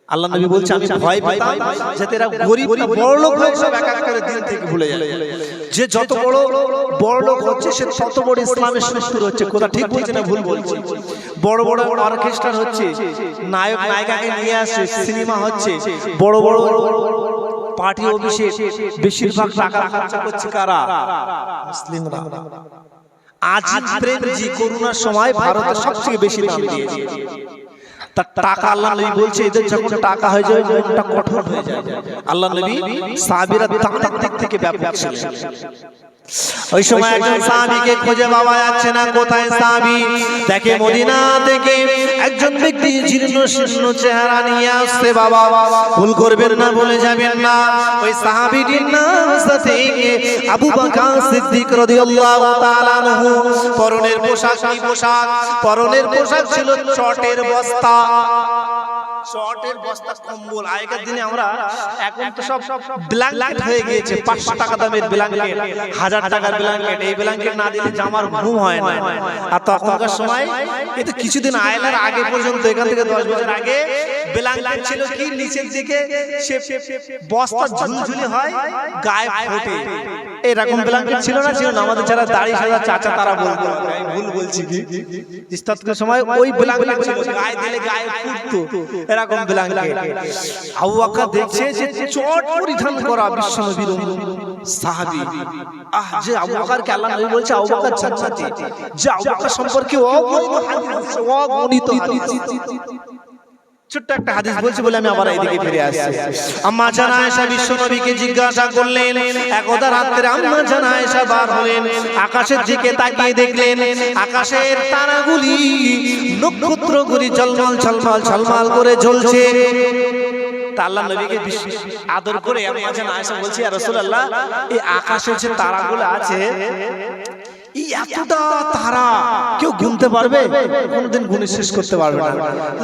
আল্লাহ নবী বলছে আমি ভয় পেতাম যাতে এরা গরিব না বড়লোক হয়ে সব এক এক করে দিন থেকে ভুলে যায়। যে যত বড়লোক হচ্ছে সে তত বড় ইসলামের শত্রু হচ্ছে। কথা ঠিক বলছে না ভুল বলছে? বড় বড় অর্কেস্ট্রা হচ্ছে, নায়ক নায়িকাকে নিয়ে আসছে, সিনেমা হচ্ছে, বড় বড় পার্টি অফিসে বেশিরভাগ টাকা খরচা করছে কারা? মুসলিমরা। আজিজ প্রেমজি করোনার সময় ভারতে সবচেয়ে বেশি দাম দিয়েছে। তার টাকা আল্লাহ নবী বলছে এদের যখন টাকা হয়ে যায় মনটা কঠোর হয়ে যায়। আল্লাহ নবী সাহাবীরা দানের দিক থেকে ব্যাপক ছিলেন। ওই সময় একজন সাহাবীকে খুঁজে পাওয়া যাচ্ছে না, কোথায় সাহাবী? দেখে মদিনা থেকে একজন ব্যক্তি জীর্ণ শীর্ণ চেহারা নিয়ে আসছে। বাবা ভুল করবেন না, বলে যাবেন না, ওই সাহাবীটির নাম হযরত আবু বকর সিদ্দিক রাদিয়াল্লাহু তাআলা আনহু। পরনের পোশাক কি পোশাক? পরনের পোশাক ছিল চটের বস্তা। চটের বস্তা, কম্বল। আগেকার দিনে আমরা, এখন তো সব ব্ল্যাঙ্কেট হয়ে গিয়েছে, 500 টাকা দামের ব্ল্যাঙ্কেট, 1000 টাকার ব্ল্যাঙ্কেট। এই ব্ল্যাঙ্কেট না দিলে জামার ঘুম হয় না। আর তখনকার সময় এই তো কিছুদিন আয়লার আগে পর্যন্ত, এখান থেকে 10 বছর আগে ব্ল্যাঙ্কেট ছিল কি নিচের দিকে সে বস্তা ঝুলঝুলি হয়, গায়ে ফোটে, এরকম ব্ল্যাঙ্কেট ছিল না? ছিল না। আমাদের যারা দাড়ি সাদা চাচা তারা বলতো, আমি ভুল বলছি কি? ইস্তাতকের সময় ওই ব্ল্যাঙ্কেট ছিল, গায়ে দিলে গায়ে ফুটতো, এরকম ব্ল্যাঙ্কেট। আবু বকর দেখছে যে চট পরিধান করা বিশ্বনবীর সাহাবী। যে আবু বকরকে আল্লাহ নবী বলছে আবু বকর জান্নাতি, যে আবু বকর সম্পর্কে অগণিত হাদিস। ছোট্ট একটা হাদিস বলছি বলে আমি আবার এইদিকে ফিরে আসছি। আম্মা জান আয়েশা বিশ্বনবীকে জিজ্ঞাসা করলেন, একদা রাতে আম্মা জান আয়েশা বার হলেন, আকাশের দিকে তাকিয়ে দেখলেন আকাশের তারাগুলি, নক্ষত্রগুলি ঝলমল ঝলমল ঝলমল করে জ্বলছে। আল্লাহ নবীকে আদর করে আম্মা জান আয়েশা বলছে, ইয়া রাসূলুল্লাহ, এই আকাশের যে তারাগুলো আছে, এই এতটা তারা কেউ গুনতে পারবে? কোনদিন গুনে শেষ করতে পারবে না।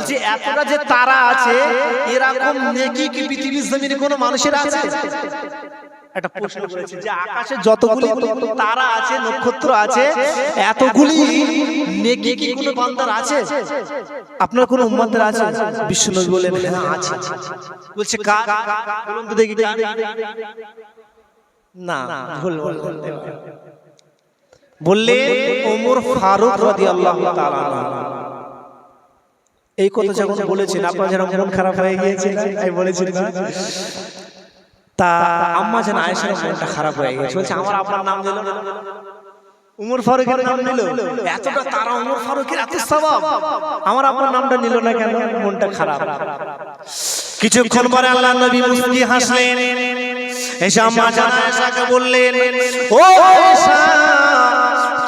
যে এতটা যে তারা আছে, এরকম নেকি কি পৃথিবীর জমিনে কোনো মানুষের আছে? একটা প্রশ্ন করেছে যে আকাশে যতগুলি তারা আছে, নক্ষত্র আছে, এতগুলি নেকি কি কোনো বান্দার আছে? আপনার কোনো উম্মতের আছে? বিশ্বনবী বলেন হ্যাঁ আছে। বলছে কার? বলুন তো দেখি কার? না, ভুল বললেন। বললেন ওমর ফারুক রাদিয়াল্লাহু তাআলা আনহু। এই কথা যখন বলেছেন আপনার যেন মন খারাপ হয়ে গিয়েছে, আমি বলেছি না? তা আম্মা জান আয়েশার মনটা খারাপ হয়ে গেছে, বলছে আমার আপনার নাম দিল না, উমর ফারুকের নাম নিল, এতটা তারা উমর ফারুকের এত সওয়াব, আমার আপনার নামটা নিল না কেন? মনটা খারাপ। কিছুক্ষণ পরে আল্লাহর নবী মুস্কি হাসলেন, এসে আম্মা জান আয়েশাকে বললেন, ও আয়েশা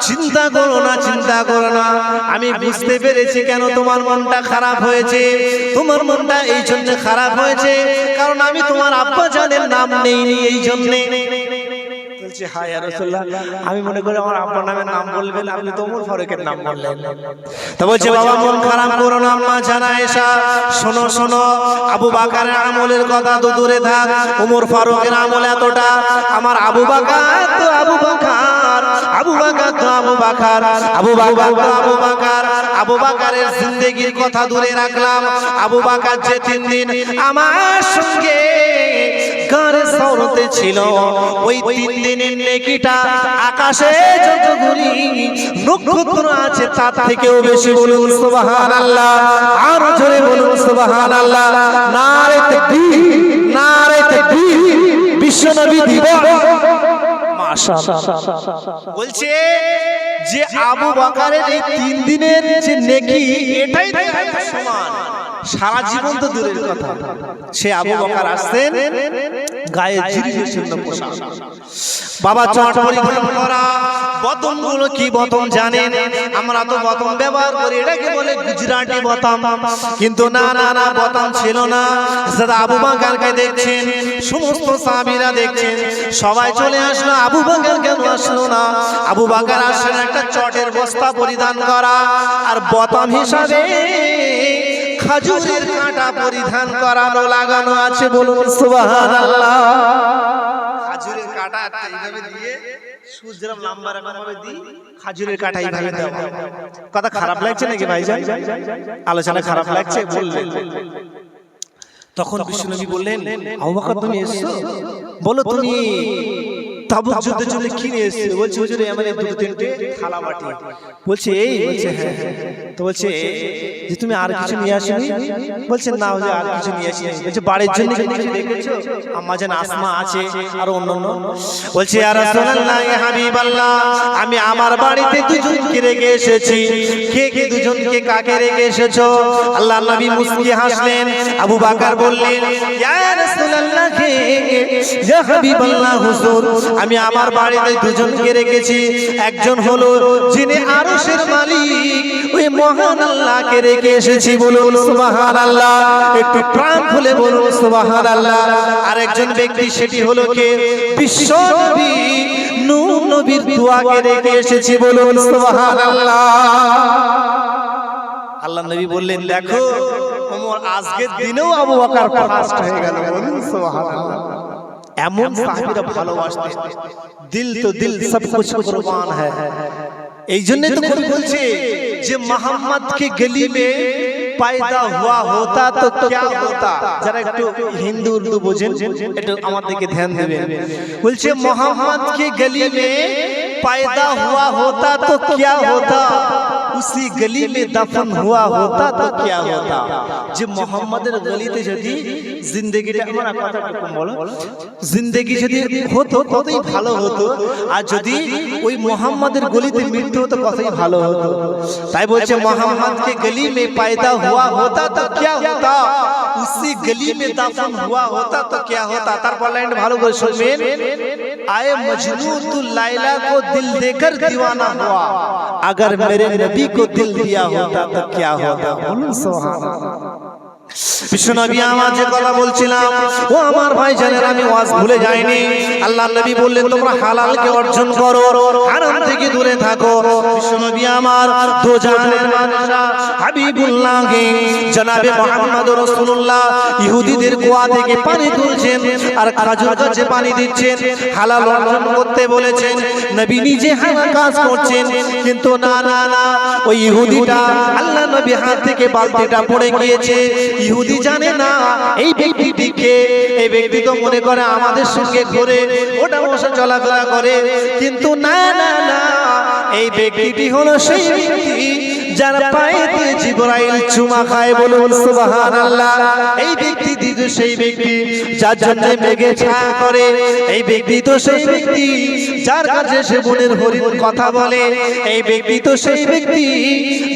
চিন্তা করো না, চিন্তা করো না, আমি বুঝতে পেরেছি কেন তোমার মনটা খারাপ হয়েছে। তোমার মনটা এই জন্য খারাপ হয়েছে কারণ আমি তোমার আব্বা জানের নাম নেইনি, এই জন্য। বলছে হ্যাঁ ইয়া রাসূলুল্লাহ, আমি মনে করি আমার আব্বার নামের নাম বলবেন, আপনি তো ওমর ফারুকের নাম বললেন। তা বলছে বাবা মন খারাপ করো না, আম্মা জান আয়েশা শোনো শোনো, আবু বকরের আমলের কথা তো দূরে থাক, ওমর ফারুকের আমল এতটা, আমার আবু বকর তো আবু বকর, আবু বকর তো আবু বকর, আবু বকর তো আবু বকর, আবু বকরের জিন্দেগির কথা দূরে রাখলাম। আবু বকর যে 3 দিন আমার সঙ্গে গারে সওরতে ছিল, ওই 3 দিনের নেকিটা আকাশে যতগুলি নক্ষত্র আছে তার থেকেও বেশি। বলুন সুবহানাল্লাহ, আর জোরে বলুন সুবহানাল্লাহ। নারে তাকবীর, নারে তাকবীর, বিশ্বনবী দিবস। বলছে যে আবু বকরের এই 3 দিনের যে নেকি এটাই সমান, সারা জীবন তো দূরের কথা। সে আবু বকর আসতেন গায়ে জিরির জন্য পোশাক, বাবা চট পরিধান করা, বতন গুলো কি বতন জানেন? আমরা তো বতন ব্যবহার করি, এটাকে বলে গুজরাটি বতন, কিন্তু না না না, বতন ছিল না। দাদা আবু বকরকে দেখছেন, সমস্ত সাহাবীরা দেখছেন, সবাই চলে আসলো, আবু বকর কেন আসলো না? আবু বকর আসলেন একটা চটের বস্তা পরিধান করা, আর বতন হিসাবে খাজুরের কাঁটা পরিধান করানো লাগানো আছে। বলুন সুবহানাল্লাহ। খাজুরের কাঁটা এইভাবে দিয়ে সুজরাম লম্বা রকম ভাবে দি, খাজুরের কাঁটা এইভাবে দাও। কথা খারাপ লাগছে নাকি ভাইজান? আলোচনা খারাপ লাগছে বললেন। তখন বিশ্বনবী বললেন, আবু বকর তুমি এসেছো, বলো তুমি তাবুক যুদ্ধের জন্য কি নিয়ে এসেছো? বলছে হুজুর আমাদের 2-3টে থালা বাটি। বলছে এই? বলছে হ্যাঁ। তো বলছে যে তুমি আর কিছু নিয়ে আসোনি? বলছে না হুজুর আর কিছু নিয়ে আসিনি। বলছে বাড়ির জন্য কিছু দেখেছো? আম্মা জান আসমা আছে আর অন্যান্য। বলছে ইয়া রাসূলুল্লাহ ইয়া হাবিবাল্লাহ, আমি আমার বাড়িতে 2জনকে রেখে এসেছি। কে কে 2জনকে কাকে রেখে এসেছো? আল্লাহর নবী মুস্কি হাসলেন। আবু বকর বললেন ইয়া রাসূলুল্লাহ ইয়া হাবিবাল্লাহ হুজুর, আমি আমার বাড়িতে 2জনকে রেখেছি। একজন হলো যিনি আরশের মালিক, ওই মহান আল্লাহকে রেখে এসেছি। বলুন সুবহানাল্লাহ, একটু প্রাণ খুলে বলুন সুবহানাল্লাহ। আরেকজন ব্যক্তি সেটি হলো কে? বিশ্ব নবী নূহ নবীর দোয়াকে রেখে এসেছি। বলুন সুবহানাল্লাহ। আল্লাহ নবী বললেন দেখো ওমর আজকের দিনেও আবু বকর ফার্স্ট হয়ে গেল। বলুন সুবহানাল্লাহ। এমন সাহাবীরা ভালোবাসতেন, দিল তো দিল সব কুছ কুরবান হ্যায়। এই জন্য তো কবি বলছে যে মোহাম্মদ के गली में पैदा हुआ होता तो क्या होता। যারা একটু হিন্দি উর্দু বোঝেন একটু আমার দিকে ধ্যান দিবেন। বলছে মোহাম্মদ के गली में पैदा हुआ होता तो क्या होता, उसी गली में दफन हुआ होता तो क्या होता। যে মোহাম্মদের গলিতে যদি জিন্দেগিটা, আমার কথাটা বলো, জিন্দেগি যদি হতো কতই ভালো হতো, আর যদি ওই মোহাম্মদের গলিতে মৃত্যু হতো কতই ভালো হতো। তাই বলছে মোহাম্মদ के गली में पैदा हुआ होता तो क्या होता, उसी गली में दफन हुआ होता तो क्या होता। তারপর লাইন ভালো করে শুনবেন, आए मजनू तू लैला को दिल देकर दीवाना हुआ, अगर मेरे नबी को दिल दिया होता तो क्या होता। बोलूं सुभान अल्लाह। বিশ্বনবী আমার যে কথা বলছিলাম, ও আমার ভাইজানেরা আমি ওয়াজ ভুলে যাইনি। আল্লাহর নবী বললেন তোমরা হালালকে অর্জন করো, হারাম থেকে দূরে থাকো। বিশ্বনবী আমার দো জাহানের বাদশা হাবিবুল্লাহ জনাবে মুহাম্মদ রাসূলুল্লাহ ইহুদিদের কুয়া থেকে পানি তুলছেন আর খাজুর গাছে পানি দিচ্ছেন। হালাল অর্জন করতে বলেছেন, নবী নিজে হালাল কাজ করছেন, কিন্তু না না না, ওই ইহুদিটা আল্লাহ নবী হাত থেকে বালতিটা পড়ে গিয়েছে। ইহুদি জানে না এই ব্যক্তিটিকে। এই ব্যক্তি তো মনে করে আমাদের সঙ্গে ঘুরে ওটা বসে চলাফেরা করে, কিন্তু না না না, এই ব্যক্তিটি হলো সেই ব্যক্তি যার পায়েতে জিবরাইল চুমা খায়। বলুন সুবহানাল্লাহ। এই ব্যক্তি তো সেই ব্যক্তি যার জন্য মেঘে ছায়া করে। এই ব্যক্তি তো সেই ব্যক্তি যার কাছে সে বনের হরিণ কথা বলে। এই ব্যক্তি তো সেই ব্যক্তি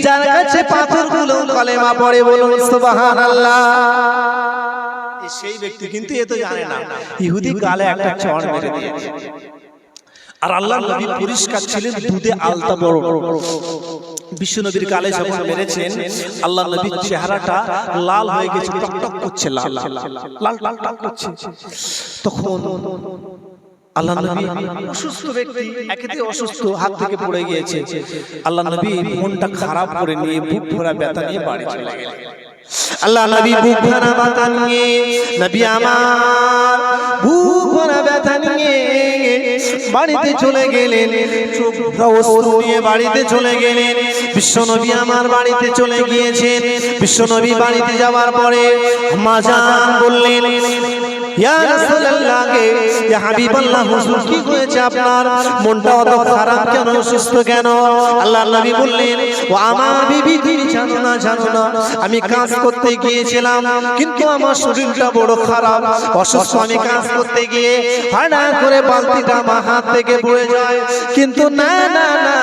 যার কাছে পাথরগুলো কলেমা পড়ে। বলুন সুবহানাল্লাহ। সেই ব্যক্তি কিন্তু এ তো জানে না ইহুদি গালে একটা চড় মেরে দিয়েছে। আর আল্লাহর নবী পরিষ্কার ছিলেন, দুধে আলতা বড়। বিশ্ব নবীর গালে যখন মেরেছেন, আল্লাহর নবীর চেহারাটা লাল হয়ে গেছে, টকটক করছে, লাল লাল লাল টক করছে। তখন আল্লাহর নবী অসুস্থ ব্যক্তি, একেতে অসুস্থ, হাত থেকে পড়ে গিয়েছে। আল্লাহর নবী মনটা খারাপ করে নিয়ে বুক ভরা ব্যথা নিয়ে বাড়ি চলে গেলেন। আল্লাহ নবী বুক ভরা ব্যথা নিয়ে, নবী আমার বুক ভরা ব্যথা নিয়ে বাড়িতে চলে গেলেন। অস্ত্র নিয়ে বাড়িতে চলে গেলেন। বিশ্ব নবী আমার বাড়িতে চলে গিয়েছেন। বিশ্ব নবী বাড়িতে যাওয়ার পরে মা জান বললেন, ইয়া রাসূলুল্লাহ, ইয়া হাবিবাল্লাহ, হুজুর কি হয়েছে আপনার? মনটা অত খারাপ কেন, অসুস্থ কেন? আল্লাহর নবী বললেন, ও আমার বিবি, তুমি জানো না আমি কাজ করতে গিয়েছিলাম, কিন্তু আমার শরীরটা বড় খারাপ, অসুস্থ। আমি কাজ করতে গিয়ে হাঁটা করে বালতিটা আমার হাত থেকে পড়ে যায়, কিন্তু না না না,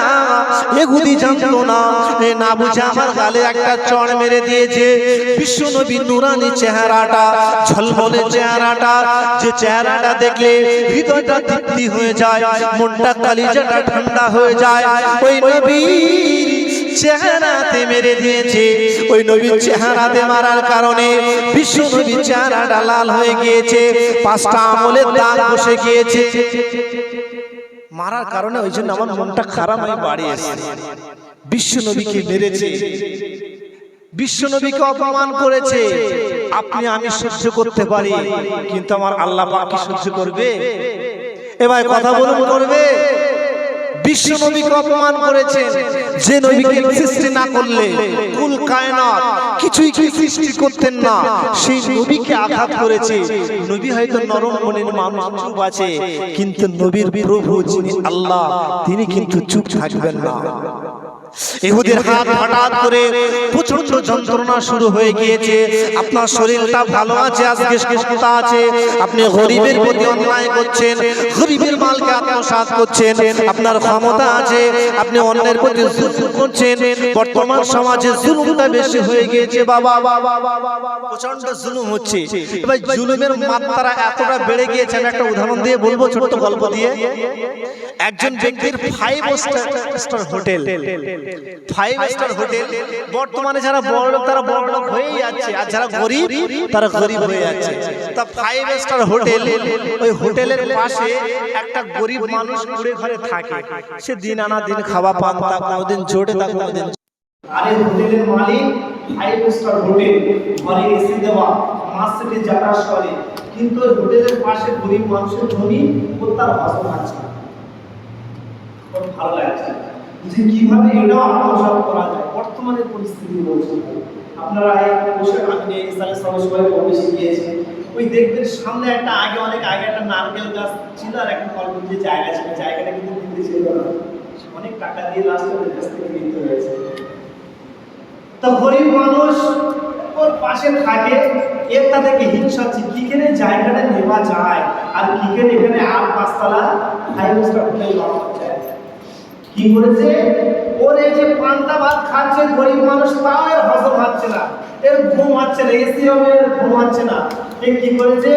ইহুদি জানতো না, না বুঝে আমার গালে একটা চড় মেরে দিয়েছে। বিশ্ব নবীর নূরানি চেহারাটা, ঝলমলে চেহারাটা, যে চেহারাটা দেখলে হৃদয়টা তৃপ্তি হয়ে যায়, মনটা কলিজাটা ঠান্ডা হয়ে যায়, ওই নবীর চেহারাতে মেরে দিয়েছে। ওই নবীর চেহারাতে মারার কারণে বিশ্ব নবীর চেহারাটা লাল হয়ে গিয়েছে, 5টা আঙুলের দাগ বসে গিয়েছে মারার কারণে। ওই জন্য আমার মনটা খারাপ, আমি বাড়ি এসেছি। বিশ্ব নবীকে মেরেছে, বিশ্ব নবীকে অপমান করেছে। আপনি আমি সহ্য করতে পারি, কিন্তু আমার আল্লাহ পাক কি সহ্য করবে? এবার কথা বলুন, করবে? বিশ্ব নবীকে অপমান করেছেন, যে নবীকে সৃষ্টি না করলে কুল কায়নাত কিছুই কি সৃষ্টি করতেন না, সেই নবীকে আঘাত করেছে। নবী হয়তো নরম মনের মানুষ, চুপ আছে, কিন্তু নবীর প্রভু যিনি আল্লাহ, তিনি কিন্তু চুপ থাকবেন না। ইহুদির হাত হঠাৎ করে প্রচন্ড যন্ত্রণা শুরু হয়ে গিয়েছে। আপনার শরীরটা ভালো আছে, আজকে সুস্থতা আছে, আপনি গরিবের প্রতি অন্যায় করছেন, গরিবের মালকে আত্মসাৎ করছেন, আপনার ক্ষমতা আছে, আপনি অন্যের প্রতি জুলুম করছেন। বর্তমান সমাজে জুলুমটা বেশি হয়ে গিয়েছে বাবা, প্রচন্ড জুলুম হচ্ছে। এবার জুলুমের মাত্রা এতটা বেড়ে গিয়েছে, আমি একটা উদাহরণ দিয়ে বলবো, ছোট্ট গল্প দিয়ে। একজন ব্যক্তির 5 স্টার হোটেল, 5 স্টার হোটেল, বর্তমানে যারা বড় লোক তারা বড় লোক হয়েই যাচ্ছে, আর যারা গরিব তারা গরিব হয়ে যাচ্ছে। তা 5 স্টার হোটেল, ওই হোটেলের পাশে একটা গরিব মানুষ কুড়ে ঘরে থাকে। সে দিন আনা দিন খাওয়া পান, তা কোনোদিন জোটে, তা কোনোদিন। আরে হোটেলের মালিক 5 স্টার হোটেল, ঘরে এসি দেওয়া, মাসে যাতায়াত করে, কিন্তু ওই হোটেলের পাশে গরিব মানুষের ধনী ও তার হজম আছে। ভালো লাগছে যে কিভাবে এটা আত্মসাৎ করা যায় বর্তমানে পরিস্থিতি বলছে। আপনারা বসে আপনি ইসলামের সবাই বেশি গিয়েছে, ওই দেখবেন সামনে একটা আগে অনেক আগে একটা নারকেল গাছ ছিল, আর একটা কলম যে জায়গা ছিল, জায়গাটা কিন্তু কিনতে ছিল না, অনেক টাকা দিয়ে লাস্টের কাছ থেকে কিনতে হয়েছে। তো গরিব মানুষ ওর পাশে থাকে, একটা থেকে হিংসা হচ্ছে কি করে জায়গাটা নেওয়া যায়, আর কি করে এখানে 8-5 তলা 5 স্টার হোটেল বানানো যায়। কি করেছে, ওর এই যে পান্তা ভাত খাচ্ছে গরিব মানুষ, তাও এর হজম হচ্ছে না, এর ঘুম হচ্ছে না, এসি হবে এর ঘুম হচ্ছে না। এ কি করেছে,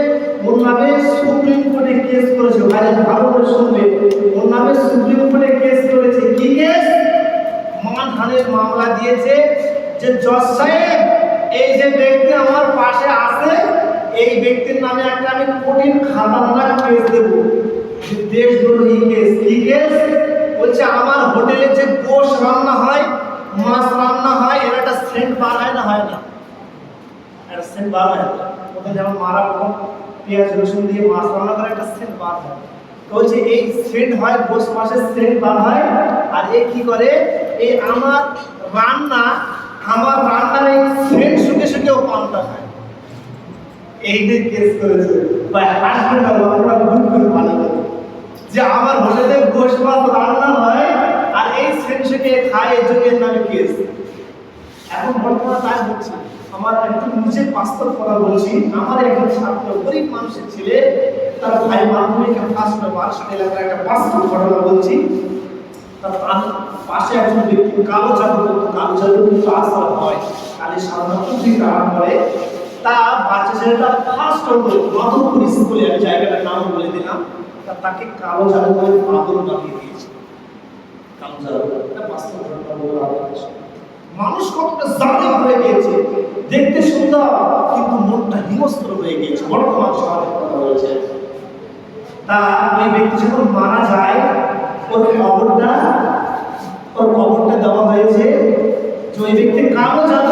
ওর নামে সুপ্রিম কোর্টে কেস করেছে। ভাই ভালো করে শুনবে, ওর নামে সুপ্রিম কোর্টে কেস করেছে। কি কেস? মানহানির মামলা দিয়েছে যে জজ সাহেব, এই যে ব্যক্তি আমার পাশে আছে, এই ব্যক্তির নামে একটা আমি কঠিন খাতারনাক কেস দেব। দেশদ্রোহী কেস। কি কেস? বলছে আমার হোটেলে যে গোশ রান্না হয়, মাছ রান্না হয়, এর একটা সেন্ট বার হয় না, হয় না? একটা সেন্ট বার হয়, ওটা যেমন মারা কম পেঁয়াজ রসুন দিয়ে মাছ রান্না করে একটা সেন্ট বার হয়। তো বলছে এই সেন্ট হয়, গোশ মাছের সেন্ট বার হয়, আর এ কি করে, এই আমার রান্নার এই সেন্ট শুকে শুকে ও পান্তা খায়। এইটাই কেস করেছে বা হাসবেন্ড আর আমরা ভুল করে বানাবো যে আমার হোটেলে গোশ মাছ রান্না হয় আর এই সেন্সকে খায় এই জন্য এর নামে কেস। এখন বর্তমানে তাই হচ্ছে। আমার একটু নিজের বাস্তব কথা বলছি, আমার একজন ছাত্র গরিব মানুষের ছেলে, তার ভাই মাধ্যমিকে ফার্স্ট নাম্বার, এলাকার একটা বাস্তব ঘটনা বলছি। তার পাশে একজন ব্যক্তি কালো জাদু করতো, কালো জাদু ক্লাস হয় কালে সাধারণত যে রান করে তা বাচ্চা ছেলেটা ফার্স্ট হতো মাধবপুর স্কুলে, আমি জায়গাটার নাম বলে দিলাম, তাকে কালো জাদু করে পাগল বানিয়ে দিয়েছে। কালো জাদু এটা বাস্তব ঘটনা বলে মানুষ কতটা জালিম হয়ে গিয়েছে, দেখতে সুন্দর কিন্তু মনটা হিংস্র হয়ে গিয়েছে। বর্তমান সমাজের কথা বলেছে। তা ওই ব্যক্তি যখন মারা যায় ওর কবরটা দেওয়া হয়েছে যে ওই ব্যক্তি কালো জাদু